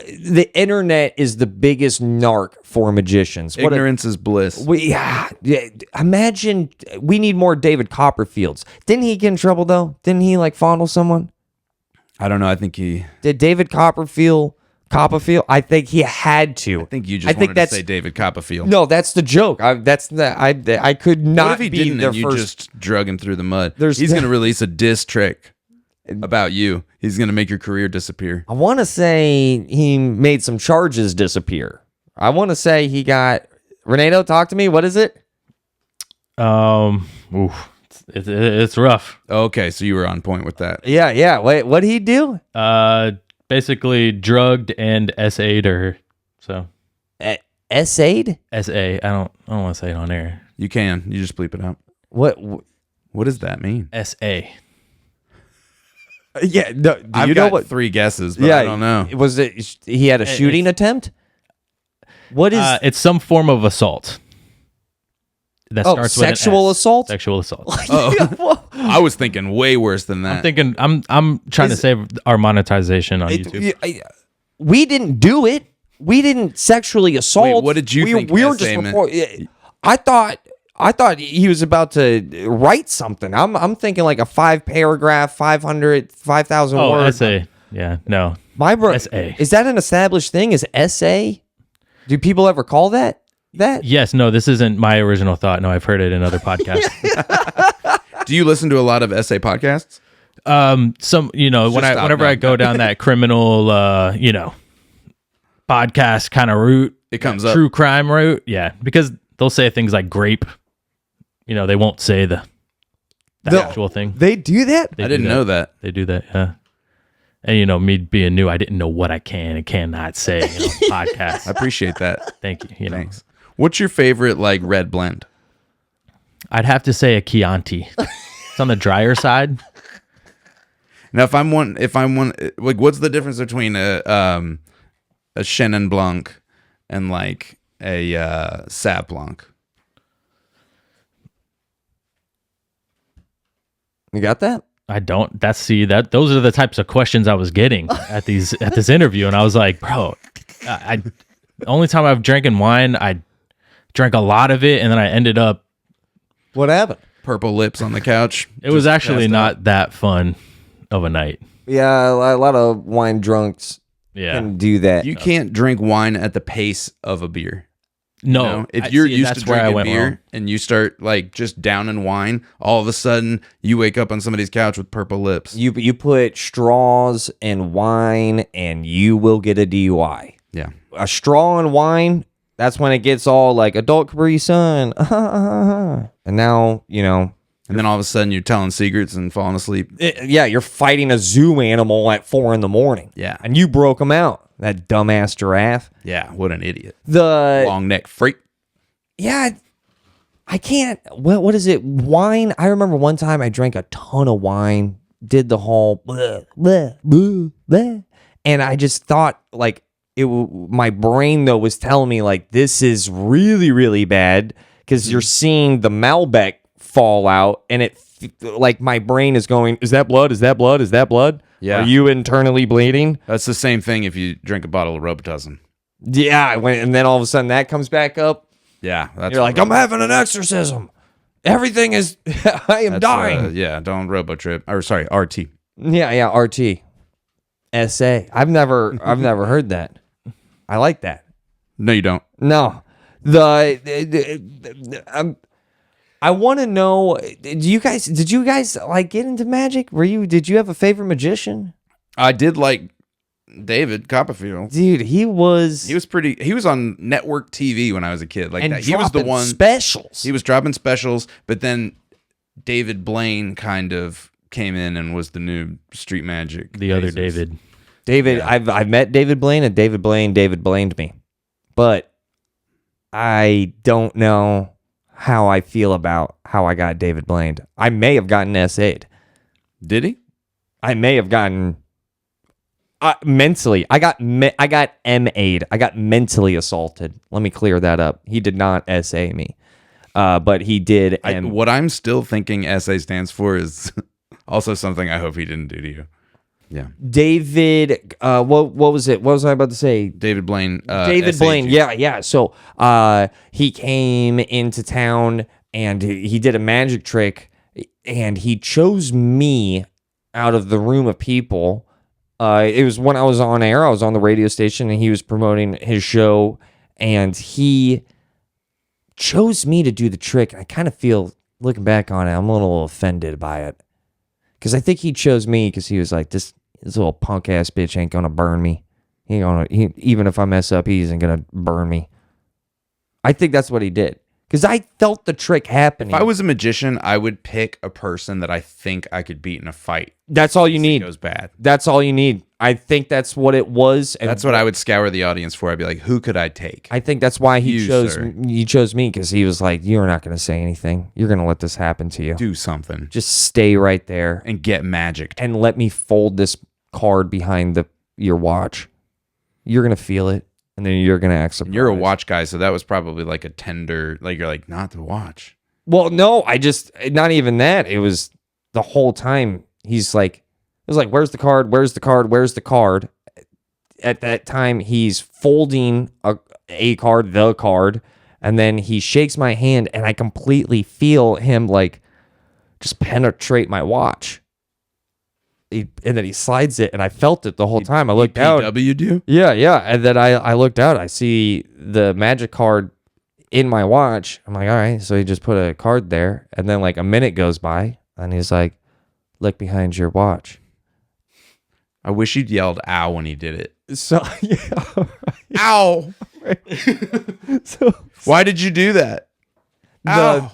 The internet is the biggest narc for magicians. Ignorance is bliss. Imagine we need more David Copperfields. Didn't he get in trouble though? Didn't he like fondle someone? I don't know. I think he did. David Copperfield. I think he had to. I think you just wanted to say David Copperfield. No, that's the joke. I could not. What if he didn't and you just drug him through the mud? He's going to release a diss trick about you. He's going to make your career disappear. I want to say he made some charges disappear. I want to say he got Renedo. Talk to me. What is it? It's rough. Okay, so you were on point with that. Yeah. Wait, what did he do? Basically drugged and SA'd her. So SA'd? SA. I don't want to say it on air. You can. You just bleep it out. What does that mean? SA. Yeah, no, I've got 3 guesses, but I don't know. Was it he had a shooting attempt? What is it's some form of assault. that starts with sexual an S. assault? Sexual assault. Oh, I was thinking way worse than that. I'm thinking. I'm trying to save our monetization on YouTube. We didn't do it. We didn't sexually assault. Wait, what did you think We were essay just meant? I thought he was about to write something. I'm thinking like a 5-paragraph, 5,000 Oh, word essay. Yeah, no. My bro, essay. Is that an established thing? Is essay? Do people ever call that? Yes, no, this isn't my original thought. No, I've heard it in other podcasts. Do you listen to a lot of essay podcasts? Some, whenever I go down that criminal, podcast kind of route, It comes up. true crime route. Yeah, because they'll say things like grape. They won't say the actual thing. They do that? They I do didn't know that. They do that. Yeah. And me being new, I didn't know what I can and cannot say. Podcast. I appreciate that. Thank you. Thanks. What's your favorite red blend? I'd have to say a Chianti. It's on the drier side. Now, if I'm one, like, what's the difference between a Chenin Blanc and like a Sauv Blanc? You got that? I don't. Those are the types of questions I was getting at this interview, and I was like, bro, the only time I've drinking wine, I drank a lot of it, and then I ended up. What happened? Purple lips on the couch. It was actually passed not that fun of a night. Yeah, a lot of wine drunks Yeah. can do that. You can't drink wine at the pace of a beer. No, You know? If you're used to that's where I drinking went beer wrong. and you start like just downing wine, all of a sudden you wake up on somebody's couch with purple lips. You put straws in wine and you will get a DUI. Yeah. A straw in wine, that's when it gets all like adult Capri Sun. And now, And then all of a sudden you're telling secrets and falling asleep. you're fighting a zoo animal at 4 a.m. Yeah. And you broke him out. That dumbass giraffe. Yeah. What an idiot. The Long neck freak. Yeah, I can't. What is it? Wine. I remember one time I drank a ton of wine, did the whole bleh, bleh, bleh, bleh, and I just thought like my brain though was telling me like this is really really bad because you're seeing the Malbec fall out, and it like my brain is going, is that blood? Is that blood? Is that blood? Yeah. Are you internally bleeding? That's the same thing if you drink a bottle of Robitussin. Yeah. And then all of a sudden that comes back up. Yeah. That's You're like, I'm having an exorcism. Everything is, I am dying. Yeah. Don't Robotrip. Or sorry, RT. Yeah, RT. SA. I've never heard that. I like that. No, you don't. No. I want to know, did you guys like get into magic? Did you have a favorite magician? I did like David Copperfield. Dude, he was He was on network TV when I was a kid. Like and that. He was the dropping one. specials. He was dropping specials, but then David Blaine kind of came in and was the new street magic. The other Jesus. David. Yeah. I've met David Blaine, and David Blained me. But I don't know how I feel about how I got David Blained. I may have gotten SA'd. Did he? I may have gotten mentally. I got MA'd. I got mentally assaulted. Let me clear that up. He did not SA me. But he did. What I'm still thinking SA stands for is also something I hope he didn't do to you. Yeah. David, what was it? What was I about to say? David Blaine. David SA'd Blaine. you. Yeah. So he came into town and he did a magic trick, and he chose me out of the room of people. It was when I was on air. I was on the radio station, and he was promoting his show, and he chose me to do the trick. I kind of feel, looking back on it, I'm a little offended by it, because I think he chose me because he was like, this little punk ass bitch ain't gonna burn me. Even if I mess up, he isn't gonna burn me. I think that's what he did, because I felt the trick happening. If I was a magician, I would pick a person that I think I could beat in a fight. That's all you It need. goes bad. That's all you need. I think that's what it was. And That's what I would scour the audience for. I'd be like, who could I take? I think that's why he You, chose sir. he chose me, because he was like, you're not gonna say anything. You're gonna let this happen to you. Do something Just stay right there and get magicked. and let me fold this card behind your watch. You're gonna feel it, and then you're gonna act surprised. You're a watch guy, so that was probably like a tender, like you're like, not to watch. Well, no, not even that. It was the whole time. He's like, it was like, where's the card? Where's the card? Where's the card? At that time, he's folding a card, the card, and then he shakes my hand, and I completely feel him like just penetrate my watch. And then he slides it, and I felt it the whole time. I looked out. PW'd you? Yeah. And then I looked out. I see the magic card in my watch. I'm like, all right. So he just put a card there, and then like a minute goes by, and he's like, look behind your watch. I wish you'd yelled "ow" when he did it. So yeah, right. Ow! So Why did you do that? Ow.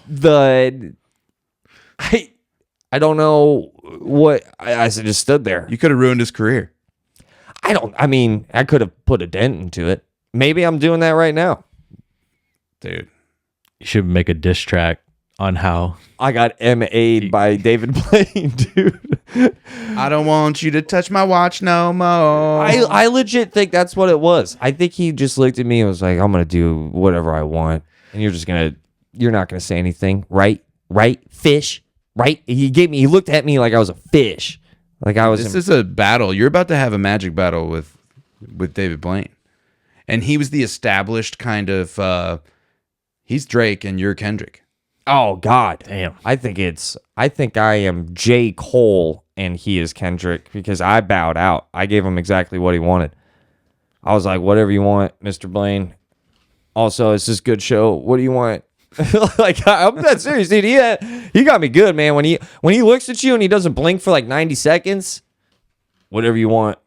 I don't know what I just stood there. You could have ruined his career. I mean, I could have put a dent into it. Maybe I'm doing that right now. Dude. You should make a diss track on how I got MA'd by David Blaine, dude. I don't want you to touch my watch no more. I legit think that's what it was. I think he just looked at me and was like, I'm going to do whatever I want. And you're not going to say anything. Right? Fish? Right? He looked at me like I was a fish. Like I was. This is a battle. You're about to have a magic battle with David Blaine. And he was the established kind of, he's Drake and you're Kendrick. Oh God. damn. I think I am J. Cole and he is Kendrick because I bowed out. I gave him exactly what he wanted. I was like, whatever you want, Mr. Blaine. Also, it's this good show. What do you want? Like I'm not serious, dude. He got me good, man. When he looks at you and he doesn't blink for like 90 seconds, whatever you want.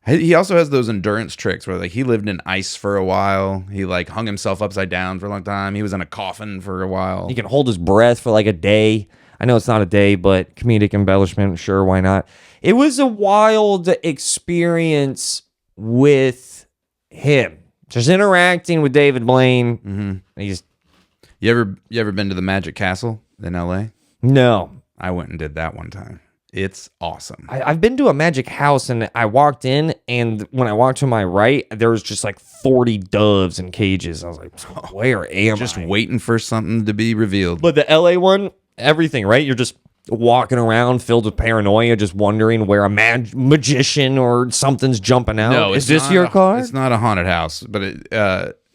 He also has those endurance tricks where like he lived in ice for a while. He like hung himself upside down for a long time. He was in a coffin for a while. He can hold his breath for like a day. I know it's not a day, but comedic embellishment, sure, why not? It was a wild experience with him. Just interacting with David Blaine. Mm-hmm. You ever been to the Magic Castle in LA? No. I went and did that one time. It's awesome. I've been to a magic house and I walked in, and when I walked to my right, there was just like 40 doves in cages. I was like, where am Just I? waiting for something to be revealed. But the LA one, everything, right? You're just walking around filled with paranoia, just wondering where a magician or something's jumping out. No, is this your car? It's not a haunted house, but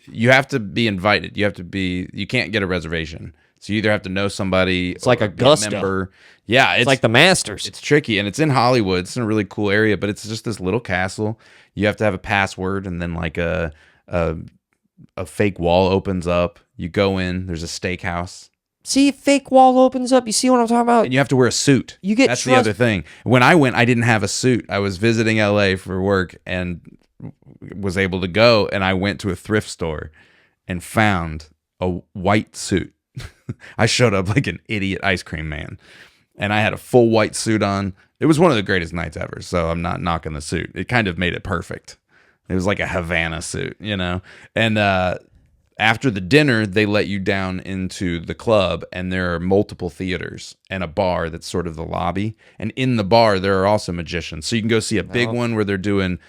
you have to be invited. You can't get a reservation. So you either have to know somebody. It's like Augusta. Member. Yeah, It's like the Masters. It's tricky, and it's in Hollywood. It's in a really cool area, but it's just this little castle. You have to have a password, and then like a fake wall opens up. You go in. There's a steakhouse. See, fake wall opens up. You see what I'm talking about? And you have to wear a suit. That's the other thing. When I went, I didn't have a suit. I was visiting LA for work and was able to go, and I went to a thrift store and found a white suit. I showed up like an idiot ice cream man, and I had a full white suit on. It was one of the greatest nights ever, so I'm not knocking the suit. It kind of made it perfect. It was like a Havana suit, you know? And after the dinner, they let you down into the club, and there are multiple theaters and a bar that's sort of the lobby. And in the bar, there are also magicians. So you can go see a big one where they're doing,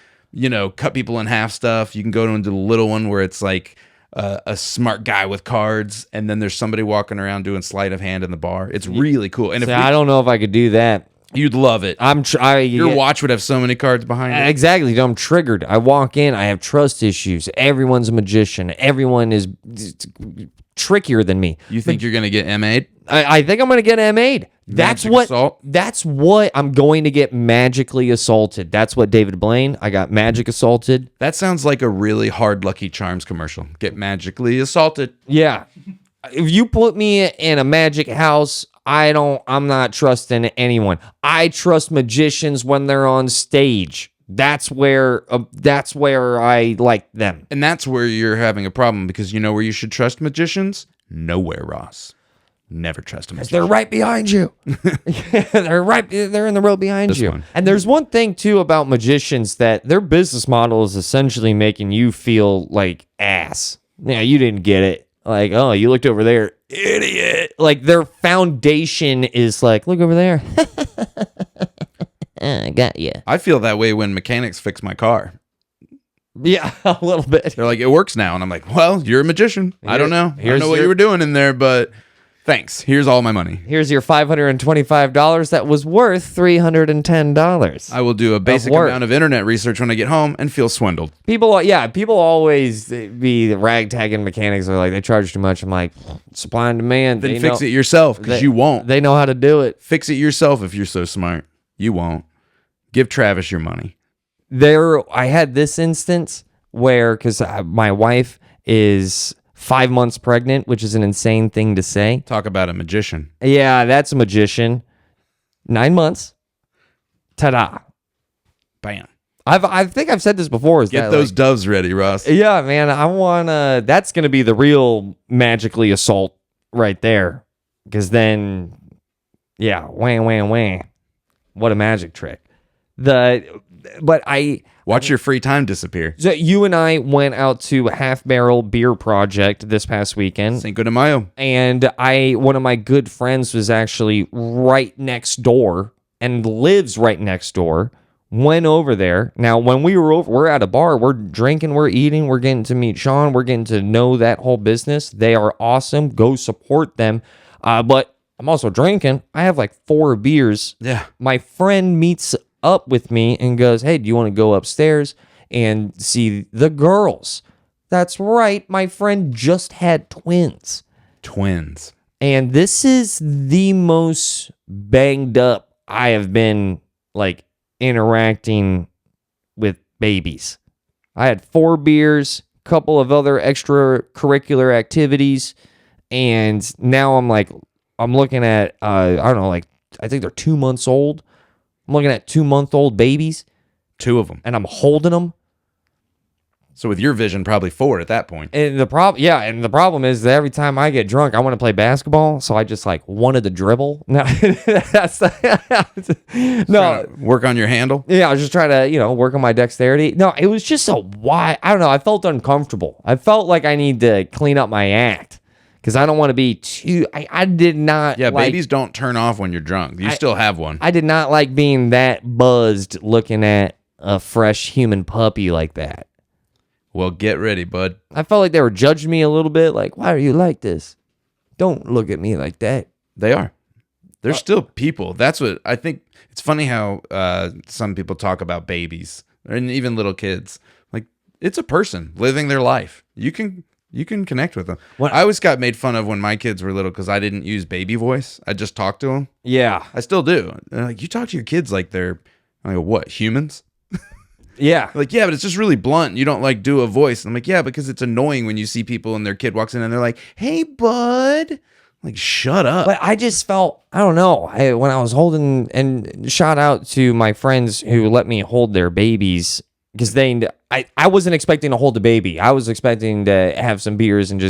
cut people in half stuff. You can go into the little one where it's like a smart guy with cards, and then there's somebody walking around doing sleight of hand in the bar. It's really cool. And I don't know if I could do that. You'd love it. Your watch would have so many cards behind it. Exactly. I'm triggered. I walk in. I have trust issues. Everyone's a magician. Everyone is trickier than me. You think you're going to get MA'd? I think I'm going to get MA'd. That's what I'm going to get magically assaulted. That's what David Blaine. I got magic assaulted. That sounds like a really hard Lucky Charms commercial. Get magically assaulted. Yeah. If you put me in a magic house, I'm not trusting anyone. I trust magicians when they're on stage. That's where I like them. And that's where you're having a problem, because you know where you should trust magicians? Nowhere, Ross. Never trust them. They're right behind you. They're in the row behind you. One. And there's one thing too about magicians, that their business model is essentially making you feel like ass. Yeah, you didn't get it. Like, oh, you looked over there, idiot. Like their foundation is like, look over there. I got you. I feel that way when mechanics fix my car. Yeah, a little bit. They're like, it works now. And I'm like, well, you're a magician. I don't know. I don't know what you were doing in there, but Thanks. Here's all my money. Here's your $525 that was worth $310. I will do a basic amount of internet research when I get home and feel swindled. People always be the ragtagging mechanics are like, they charge too much. I'm like, supply and demand. Then fix it yourself, because you won't. They know how to do it. Fix it yourself if you're so smart. You won't. Give Travis your money. I had this instance where, because my wife is 5 months pregnant, which is an insane thing to say. Talk about a magician. Yeah, that's a magician. 9 months. Ta-da. Bam. I think I've said this before. Get those doves ready, Ross. Yeah, man. I want to. That's going to be the real magically assault right there. Because then, yeah, wham, wham, wham. What a magic trick. Watch your free time disappear. So you and I went out to Half Barrel Beer Project this past weekend. Cinco de Mayo. And one of my good friends was actually right next door and lives right next door. Went over there. Now, when we were over, we're at a bar. We're drinking, we're eating, we're getting to meet Sean. We're getting to know that whole business. They are awesome. Go support them. But I'm also drinking. I have like 4 beers. Yeah. My friend meets up with me and goes, hey, do you want to go upstairs and see the girls? That's right. My friend just had twins. Twins. And this is the most banged up I have been, like, interacting with babies. I had 4 beers, a couple of other extracurricular activities, and now I'm looking at, I don't know, like, I think they're 2 months old. I'm looking at 2-month-old babies. 2 of them. And I'm holding them. So with your vision, probably 4 at that point. And the problem is that every time I get drunk, I want to play basketball. So I just wanted to dribble. No, no. Work on your handle. Yeah, I was just trying to, work on my dexterity. No, it was just I don't know. I felt uncomfortable. I felt like I need to clean up my act. Because I don't want to be too... I did not... Yeah, babies don't turn off when you're drunk. You still have one. I did not like being that buzzed looking at a fresh human puppy like that. Well, get ready, bud. I felt like they were judging me a little bit. Like, why are you like this? Don't look at me like that. They are. They're still people. That's what... I think it's funny how some people talk about babies. And even little kids. Like, it's a person living their life. You can connect with them. I always got made fun of when my kids were little because I didn't use baby voice. I just talked to them. Yeah. I still do. They're like, you talk to your kids like they're, I go, what, humans? Yeah. Like, yeah, but it's just really blunt. You don't do a voice. And I'm like, yeah, because it's annoying when you see people and their kid walks in and they're like, hey, bud. Like, shut up. But I just felt, I don't know, when I was holding, and shout out to my friends who let me hold their babies. Because I wasn't expecting to hold a baby. I was expecting to have some beers and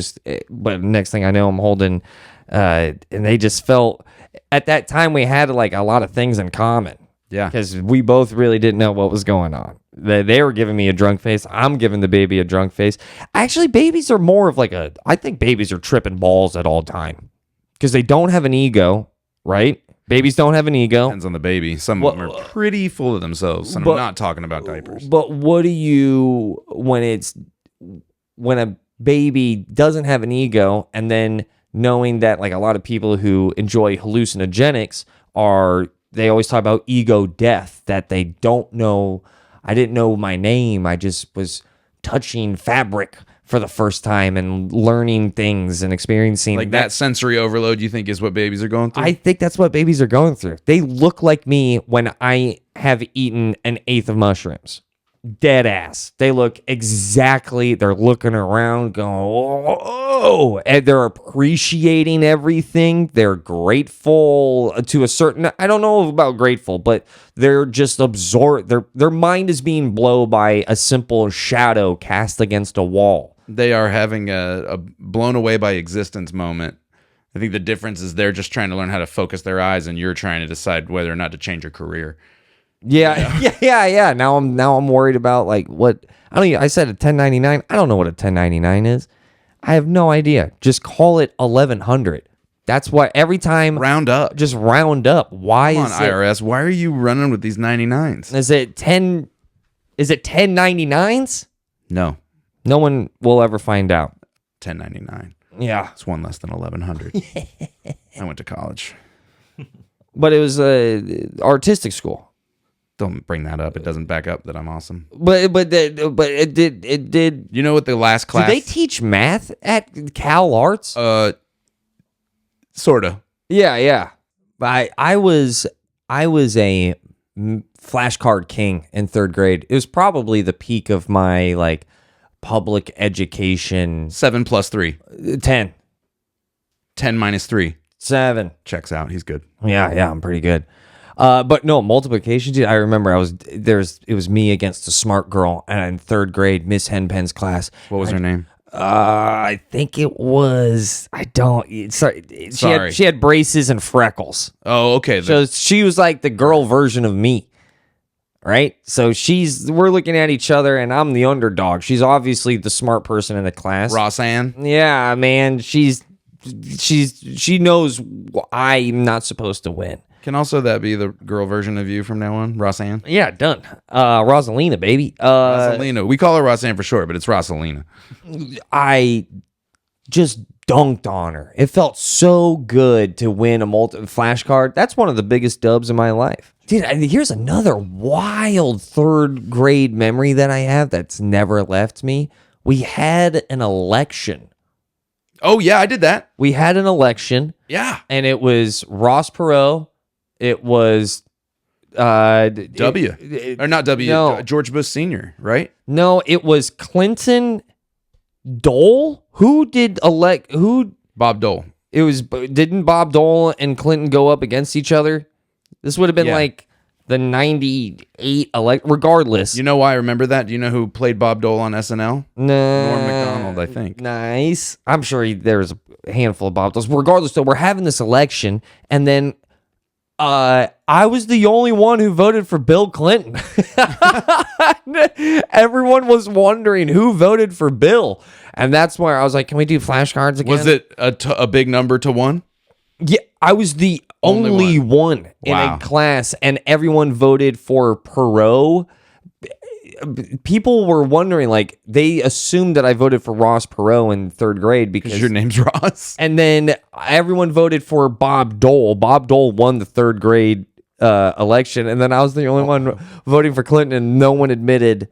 but next thing I know, I'm holding, and they just felt, at that time we had a lot of things in common. Yeah. Because we both really didn't know what was going on. They were giving me a drunk face. I'm giving the baby a drunk face. Actually, babies are more of I think babies are tripping balls at all time. Because they don't have an ego, right? Babies don't have an ego. Depends on the baby. Some of them are pretty full of themselves. And I'm not talking about diapers. But what do you, when a baby doesn't have an ego, and then knowing that a lot of people who enjoy hallucinogenics they always talk about ego death, that they don't know, I didn't know my name. I just was touching fabric for the first time and learning things and experiencing that sensory overload. You think is what babies are going through? I think that's what babies are going through. They look like me when I have eaten 1/8 of mushrooms. Dead ass. They look exactly, they're looking around going, oh, and they're appreciating everything. They're grateful to a certain, I don't know about grateful, but they're just absorbed. Their mind is being blown by a simple shadow cast against a wall. They are having a blown away by existence moment. I think the difference is they're just trying to learn how to focus their eyes, and you're trying to decide whether or not to change your career. Yeah. Now I'm worried about what I don't. I said a 1099. I don't know what a 1099 is. I have no idea. Just call it 1100. That's what every time. Round up. Just round up. Why Come on, IRS? Why are you running with these 99s? Is it 10? Is it 1099s? No. No one will ever find out. 1099. Yeah. It's one less than 1,100. I went to college. But it was a artistic school. Don't bring that up. It doesn't back up that I'm awesome. But it did. You know what the last class? Do they teach math at Cal Arts? Sort of. Yeah. I was a flashcard king in third grade. It was probably the peak of my like public education. 7 plus 3. 10. 10 minus 3. 7. Checks out. He's good. Yeah, I'm pretty good. But no, multiplication, dude, I remember it was me against a smart girl in third grade, Miss Henpen's class. What was her name? I think it was, sorry. Sorry. She had braces and freckles. Oh, okay. So she was like the girl version of me. Right? So we're looking at each other and I'm the underdog. She's obviously the smart person in the class. Rauce and? Yeah, man. She knows I'm not supposed to win. Can also that be the girl version of you from now on? Rauce and? Yeah, done. Rosalina, baby. Rosalina. We call her Rauce and for short, but it's Rosalina. I just dunked on her. It felt so good to win a flashcard. That's one of the biggest dubs in my life. Dude, here's another wild third grade memory that I have that's never left me. We had an election. Oh, yeah, I did that. We had an election. Yeah. And it was Ross Perot. It was W. Or not W. No. George Bush Sr., right? No, it was Clinton Dole. Who did elect who? Bob Dole. It was, didn't Bob Dole and Clinton go up against each other? This would have been like the 98 regardless. You know why I remember that? Do you know who played Bob Dole on SNL? No. Norm Macdonald, I think. Nice. I'm sure there's a handful of Bob Doles. Regardless, though, we're having this election, and then I was the only one who voted for Bill Clinton. Everyone was wondering who voted for Bill. And that's where I was like, can we do flashcards again? Was it a big number to 1? Yeah, I was the only one in a class, and everyone voted for Perot. People were wondering, like, they assumed that I voted for Ross Perot in third grade because your name's Ross. And then everyone voted for Bob Dole. Bob Dole won the third grade election, and then I was the only one voting for Clinton, and no one admitted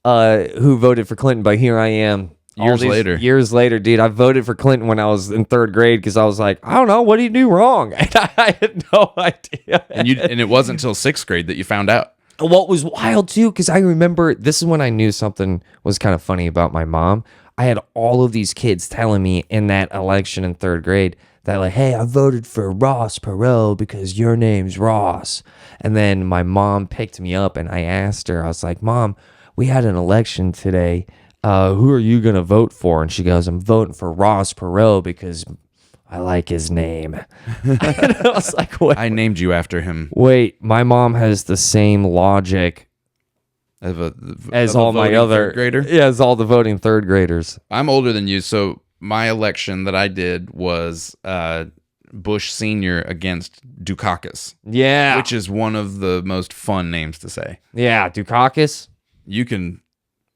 who voted for Clinton. But here I am. Years later, dude, I voted for Clinton when I was in third grade because I was like, I don't know, what did he do wrong? And I had no idea. And it wasn't until 6th grade that you found out. What was wild too, because I remember this is when I knew something was kind of funny about my mom. I had all of these kids telling me in that election in third grade that, like, hey, I voted for Ross Perot because your name's Ross. And then my mom picked me up and I asked her, I was like, Mom, we had an election today. Who are you going to vote for? And she goes, I'm voting for Ross Perot because I like his name. And I was like, wait. I named you after him. Wait, my mom has the same logic as all my other grader. Yeah, as all the voting third graders. I'm older than you, so my election that I did was Bush Sr. against Dukakis. Yeah. Which is one of the most fun names to say. Yeah, Dukakis. You can,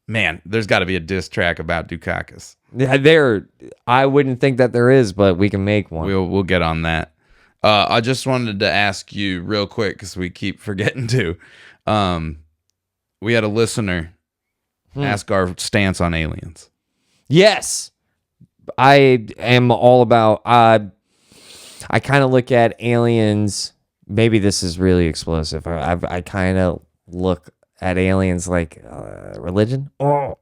man, there's got to be a diss track about Dukakis. Yeah, I wouldn't think that there is, but we can make one. We'll get on that. I just wanted to ask you real quick because we keep forgetting to. We had a listener ask our stance on aliens. Yes, I am all about. I kind of look at aliens. Maybe this is really explosive. I kind of look at aliens like religion, or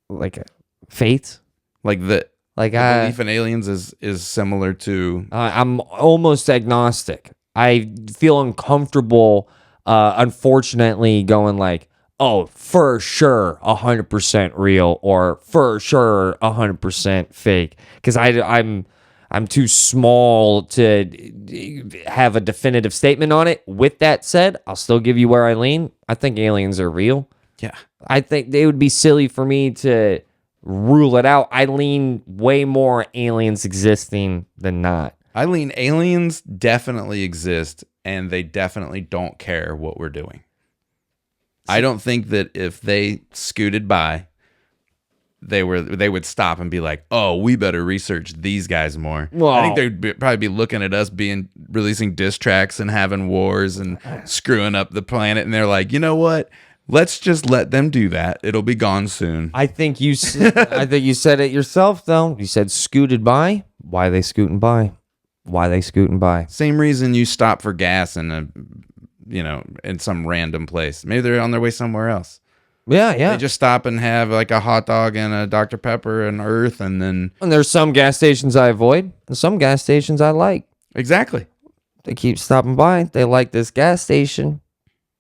like faith. Like the belief in aliens is similar to. I'm almost agnostic. I feel uncomfortable. Unfortunately, going like, oh, for sure, 100% real, or for sure, 100% fake, because I'm too small to have a definitive statement on it. With that said, I'll still give you where I lean. I think aliens are real. Yeah, I think they would be silly for me to rule it out. I lean way more aliens existing than not. I lean aliens definitely exist, and they definitely don't care what we're doing. I don't think that if they scooted by they would stop and be like, "Oh, we better research these guys more." Well, I think they'd probably be looking at us releasing diss tracks and having wars and screwing up the planet, and they're like, "You know what? Let's just let them do that. It'll be gone soon." I think you said it yourself, though. You said scooted by. Why are they scooting by? Why are they scooting by? Same reason you stop for gas in some random place. Maybe they're on their way somewhere else. Yeah. They just stop and have like a hot dog and a Dr. Pepper and Earth, and then And there's some gas stations I avoid, and some gas stations I like. exactly. They keep stopping by. They like this gas station.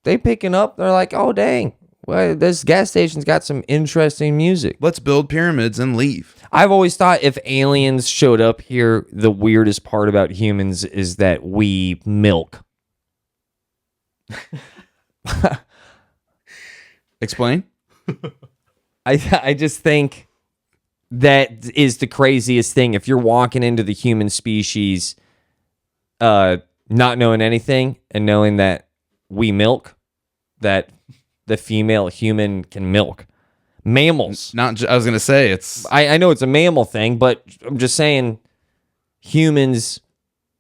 They picking up. They're like, oh dang, well, this gas station's got some interesting music. Let's build pyramids and leave. I've always thought if aliens showed up here, the weirdest part about humans is that we milk. Explain. I just think that is the craziest thing. If you're walking into the human species, not knowing anything and knowing that we milk, that the female human can milk. Mammals. I was gonna say it's. I know it's a mammal thing, but I'm just saying humans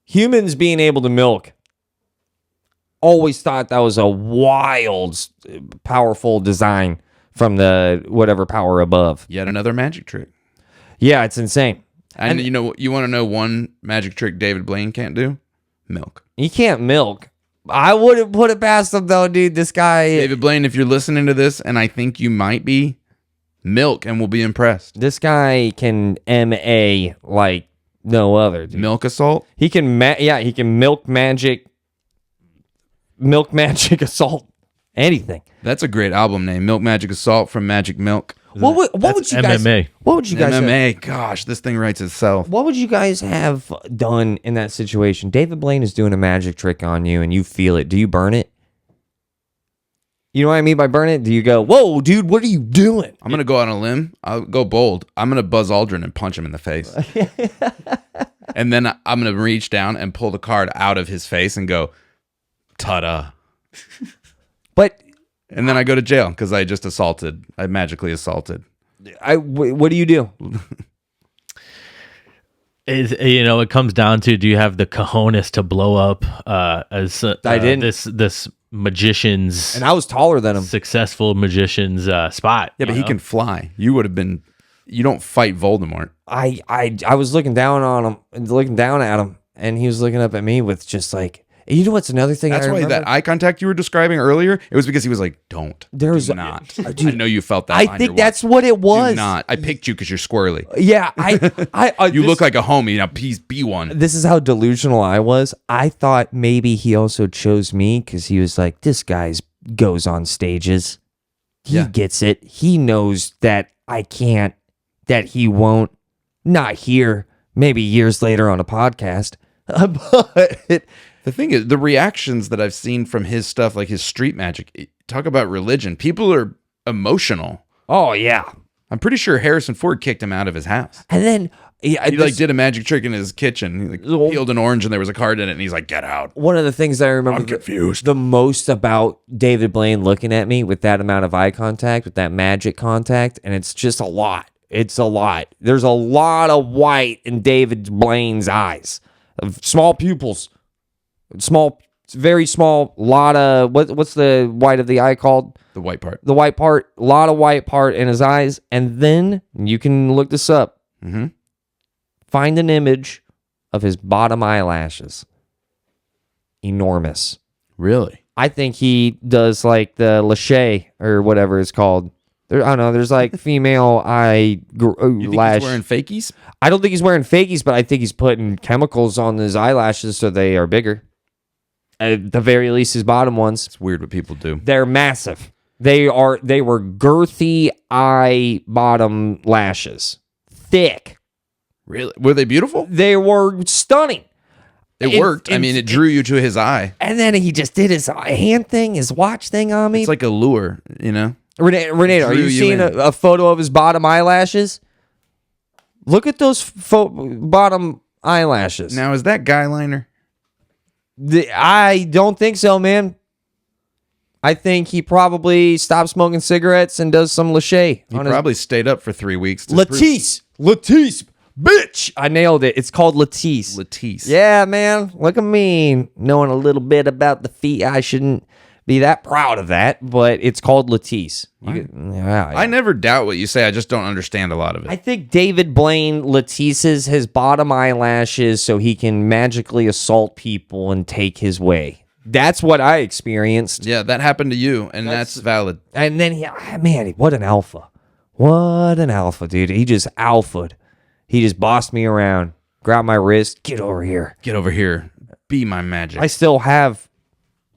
being able to milk. Always thought that was a wild, powerful design from the whatever power above. Yet another magic trick. Yeah, it's insane. And you want to know one magic trick David Blaine can't do? Milk. He can't milk. I wouldn't put it past him though, dude. This guy, David Blaine, if you're listening to this, and I think you might be, milk and we'll be impressed. this guy can MA like no other. Dude. Milk assault? He can, he can milk magic assault, anything. That's a great album name. Milk Magic Assault from Magic Milk. What would you guys? MMA. What would you guys? MMA. Gosh, this thing writes itself. What would you guys have done in that situation? David Blaine is doing a magic trick on you, and you feel it. Do you burn it? You know what I mean by burn it? Do you go, whoa, dude, what are you doing? I'm going to go on a limb. I'll go bold. I'm going to Buzz Aldrin and punch him in the face. And then I'm going to reach down and pull the card out of his face and go, ta-da. But And then I go to jail because I magically assaulted. what do you do? It comes down to, do you have the cojones to blow up I didn't. this magician's, And I was taller than him. successful magician's spot? Yeah, but he can fly. You would have been. You don't fight Voldemort. I was looking down on him, looking down at him, and he was looking up at me with just like, you know what's another thing? That's I why remember? that eye contact you were describing earlier, it was because he was like, don't. There's do not. dude, I know you felt that. I behind think your that's watch. what it was. Do not. I picked you because you're squirrely. Yeah, You look like a homie. Now, please be one. This is how delusional I was. I thought maybe he also chose me because he was like, this guy goes on stages. He gets it. He knows that I can't, that he won't. Not here. Maybe years later on a podcast. But The thing is, the reactions that I've seen from his stuff, like his street magic, talk about religion. People are emotional. oh yeah. I'm pretty sure Harrison Ford kicked him out of his house. And then He did a magic trick in his kitchen. He peeled an orange and there was a card in it, and he's like, "Get out." one of the things that I remember I'm confused. the most about David Blaine looking at me with that amount of eye contact, with that magic contact, and it's just a lot. It's a lot. There's a lot of white in David Blaine's eyes. Small pupils. Very small, lot of, what's the white of the eye called? The white part. The white part, a lot of white part in his eyes. And then, you can look this up. Mm-hmm. Find an image of his bottom eyelashes. Enormous. Really? I think he does like the Lachey or whatever it's called. I don't know. There's like female eye You think lash. he's wearing fakies? I don't think he's wearing fakies, but I think he's putting chemicals on his eyelashes so they are bigger. At the very least, his bottom ones. It's weird what people do. They're massive. They were girthy eye bottom lashes. Thick. Really? Were they beautiful? They were stunning. It worked. I mean, it drew you to his eye. And then he just did his hand thing, his watch thing on me. It's like a lure, you know? Renedo, are Drew you you seeing in. a photo of his bottom eyelashes? Look at those bottom eyelashes. Now, is that guy liner? I don't think so, man. I think he probably stopped smoking cigarettes and does some Lachey. He probably stayed up for 3 weeks. Latisse, bitch. I nailed it. It's called Latisse. Latisse. Yeah, man. Look at me knowing a little bit about the feet. I shouldn't be that proud of that, but it's called Latisse. I never doubt what you say. I just don't understand a lot of it. I think David Blaine Latisses his bottom eyelashes so he can magically assault people and take his way. That's what I experienced. Yeah, that happened to you, and that's valid. And then, man, what an alpha. What an alpha, dude. He just alphaed. He just bossed me around, grabbed my wrist, get over here. Get over here. Be my magic. I still have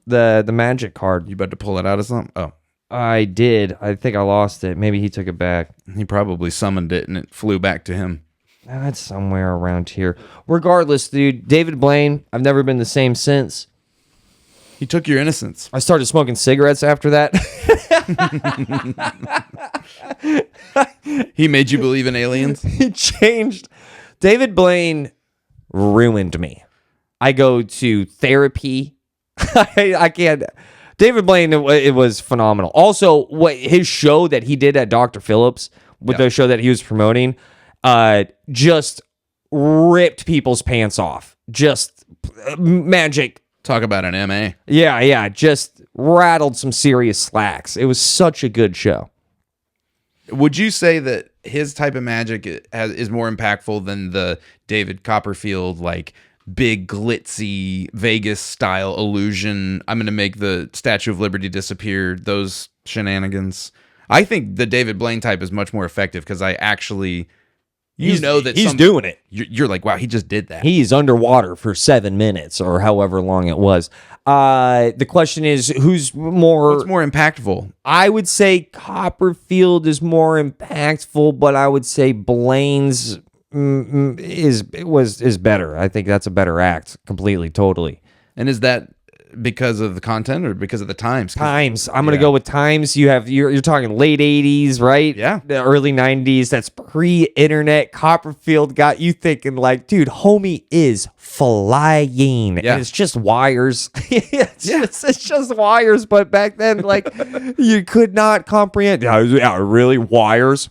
the magic card. You about to pull it out of something? Oh. I did. I think I lost it. Maybe he took it back. He probably summoned it, and it flew back to him. That's somewhere around here. Regardless, dude, David Blaine, I've never been the same since. He took your innocence. I started smoking cigarettes after that. He made you believe in aliens? He changed. David Blaine ruined me. I go to therapy. I can't. David Blaine, it was phenomenal. Also, what his show that he did at Dr. Phillips, with the show that he was promoting, just ripped people's pants off. Just magic. Talk about an MA. Yeah, just rattled some serious slacks. It was such a good show. Would you say that his type of magic is more impactful than the David Copperfield, like, big, glitzy, Vegas-style illusion, I'm going to make the Statue of Liberty disappear, those shenanigans? I think the David Blaine type is much more effective because I actually... You know that he's doing it. You're like, wow, he just did that. He's underwater for 7 minutes or however long it was. The question is, what's more impactful? I would say Copperfield is more impactful, but I would say Blaine's is better. I think that's a better act, completely, totally. And is that because of the content or because of the times? Times. I'm gonna go with times. You're talking late 80s, right? Yeah. The early 90s. That's pre-internet. Copperfield got you thinking like, dude, homie is flying. Yeah. And it's just wires. It's just wires. But back then, like, you could not comprehend. Yeah, really? Wires,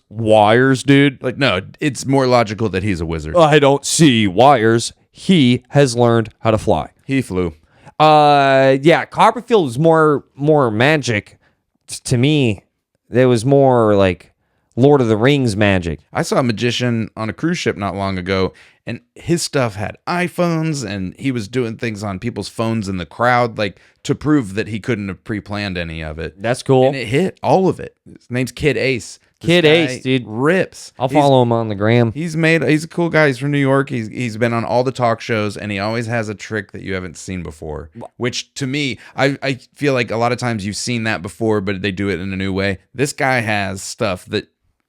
dude. Like, no, it's more logical that he's a wizard. I don't see wires. He has learned how to fly. He flew. Yeah, Copperfield was more magic to me. There was more like Lord of the Rings magic. I saw a magician on a cruise ship not long ago, and his stuff had iPhones, and he was doing things on people's phones in the crowd, like to prove that he couldn't have pre-planned any of it. That's cool. And it hit all of it. His name's Kid Ace. Kid Ace, dude, rips. I'll follow him on the gram. He's a cool guy. He's from New York. He's been on all the talk shows, and he always has a trick that you haven't seen before. Which to me, I feel like a lot of times you've seen that before, but they do it in a new way. This guy has stuff that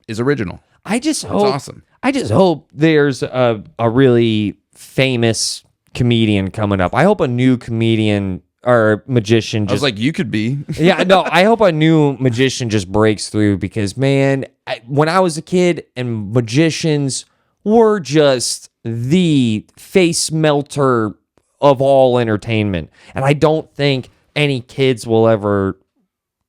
is original. It's awesome. I just hope there's a really famous comedian coming up. I hope a new comedian or magician I was like, you could be. Yeah, no, I hope a new magician just breaks through because, man, when I was a kid and magicians were just the face melter of all entertainment. And I don't think any kids will ever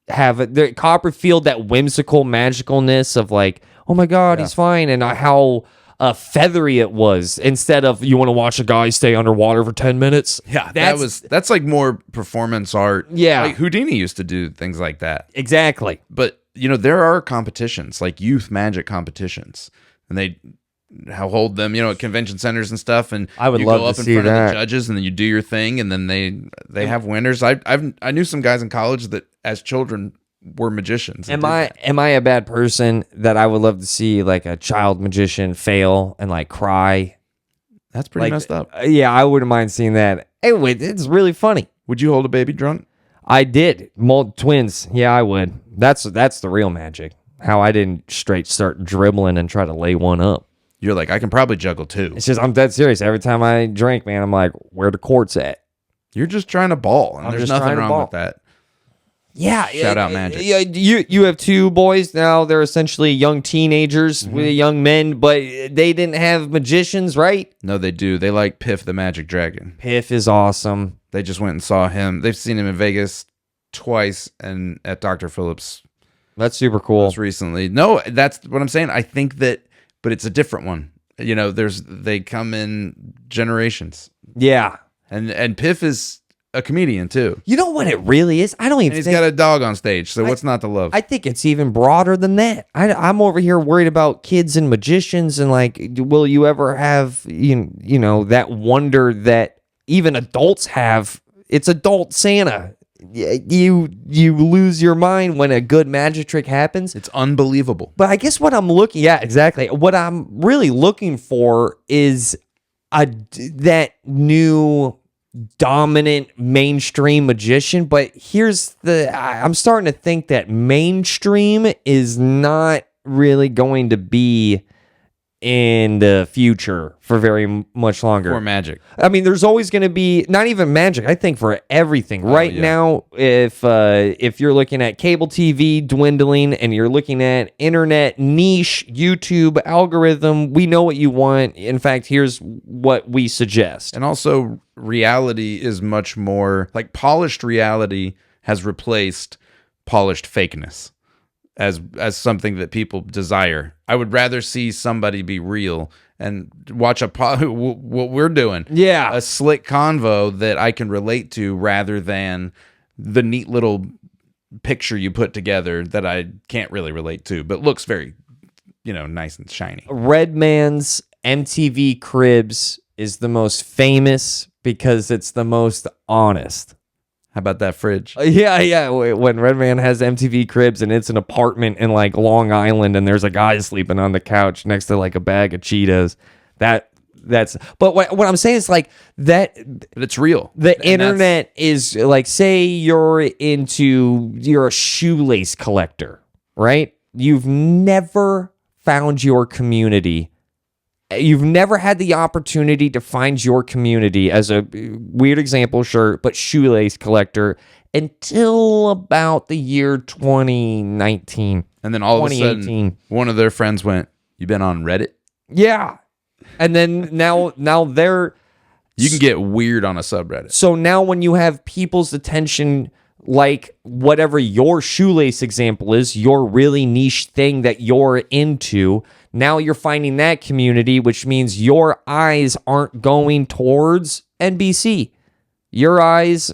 have it. The Copperfield, that whimsical magicalness of like, oh my God, he's fine. And how feathery it was instead of you want to watch a guy stay underwater for 10 minutes. Yeah, that's like more performance art. Yeah. Like Houdini used to do things like that. Exactly. But, there are competitions, like youth magic competitions, and they hold them, at convention centers and stuff. And I would you love go to up see in front that. of the judges, and then you do your thing, and then they have winners. I knew some guys in college that as children were magicians. Am I a bad person that I would love to see like a child magician fail and like cry? That's pretty Like, messed up. Yeah, I wouldn't mind seeing that. Anyway, it's really funny. Would you hold a baby drunk? I did. Twins. Yeah, I would. That's the real magic. How I didn't straight start dribbling and try to lay one up. You're like, I can probably juggle too. It's just, I'm dead serious. Every time I drink, man, I'm like, where the courts at? You're just trying to ball, and I'm there's just nothing trying to wrong ball. with that. Yeah. Shout out magic. Yeah, you have two boys now. They're essentially young teenagers, with young men, but they didn't have magicians, right? No, they do. They like Piff the Magic Dragon. Piff is awesome. They just went and saw him. They've seen him in Vegas twice and at Dr. Phillips That's super cool. most recently. No, that's what I'm saying. I think that, but it's a different one. You know, they come in generations. Yeah. And Piff is a comedian too. You know what it really is? I don't even And he's think... got a dog on stage, so what's not to love? I think it's even broader than that. I'm over here worried about kids and magicians and like, will you ever have, you know, that wonder that even adults have? It's adult Santa. You lose your mind when a good magic trick happens. It's unbelievable. But I guess what I'm looking, yeah, exactly. What I'm really looking for is that new dominant mainstream magician. But I'm starting to think that mainstream is not really going to be in the future for very much longer. For magic. I mean, there's always going to be, not even magic, I think for everything. Right now, if you're looking at cable TV dwindling and you're looking at internet niche, YouTube algorithm, we know what you want. In fact, here's what we suggest. And also, reality is much more, like polished reality has replaced polished fakeness as something that people desire. I would rather see somebody be real and watch what we're doing. Yeah. A slick convo that I can relate to rather than the neat little picture you put together that I can't really relate to, but looks very, nice and shiny. Redman's MTV Cribs is the most famous because it's the most honest. How about that fridge? Yeah. When Redman has MTV Cribs and it's an apartment in like Long Island and there's a guy sleeping on the couch next to like a bag of Cheetos. But what I'm saying is like that. But it's real. The internet is like, say you're a shoelace collector, right? You've never found your community. You've never had the opportunity to find your community as a weird example, sure, but shoelace collector until about the year 2019. And then all of a sudden, one of their friends went, "You been on Reddit?" Yeah. And then now they're... You can get weird on a subreddit. So now when you have people's attention, like whatever your shoelace example is, your really niche thing that you're into... Now you're finding that community, which means your eyes aren't going towards NBC. Your eyes,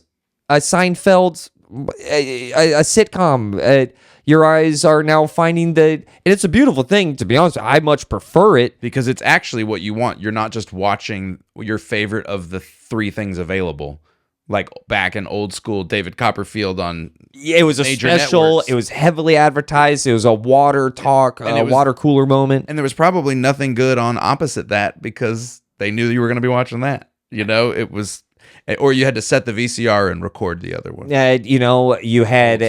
a Seinfeld, a sitcom. Your eyes are now finding and it's a beautiful thing, to be honest. I much prefer it. Because it's actually what you want. You're not just watching your favorite of the 3 things available. Like back in old school David Copperfield on it was a special. Networks. It was heavily advertised. It was a water talk, water cooler moment. And there was probably nothing good on opposite that because they knew you were going to be watching that. It was, or you had to set the VCR and record the other one. Yeah, you had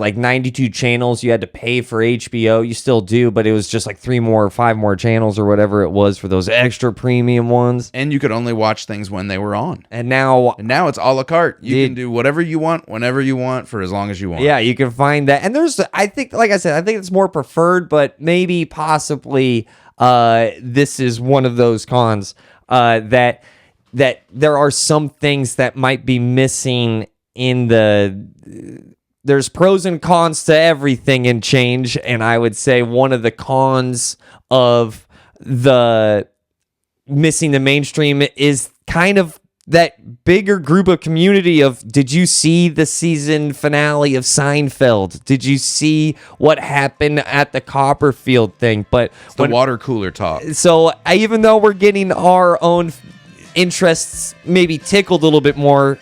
like 92 channels. You had to pay for HBO. You still do, but it was just like 3 more or 5 more channels or whatever it was for those extra premium ones. And you could only watch things when they were on. And now it's a la carte. You can do whatever you want, whenever you want, for as long as you want. Yeah, you can find that. And I think, like I said, I think it's more preferred, but maybe possibly this is one of those cons that there are some things that might be missing in there's pros and cons to everything in change. And I would say one of the cons of the missing the mainstream is kind of that bigger group of community of, did you see the season finale of Seinfeld? Did you see what happened at the Copperfield thing? But it's the water cooler talk. So even though we're getting our own interests maybe tickled a little bit more,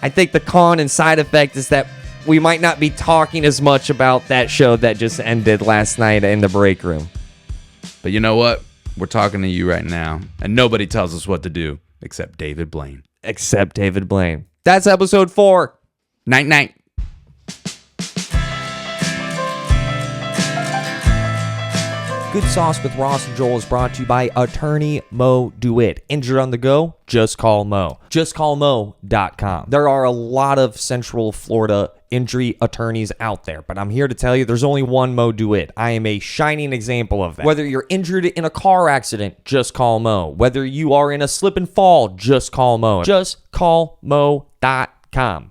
I think the con and side effect is that we might not be talking as much about that show that just ended last night in the break room. But you know what? We're talking to you right now, and nobody tells us what to do except David Blaine. That's episode 4. Night. Good Sauce with Rauce and Joel is brought to you by Attorney Mo DeWitt. Injured on the go? Just call Mo. JustCallMo.com. There are a lot of Central Florida injury attorneys out there, but I'm here to tell you there's only one Mo DeWitt. I am a shining example of that. Whether you're injured in a car accident, just call Mo. Whether you are in a slip and fall, just call Mo. JustCallMo.com.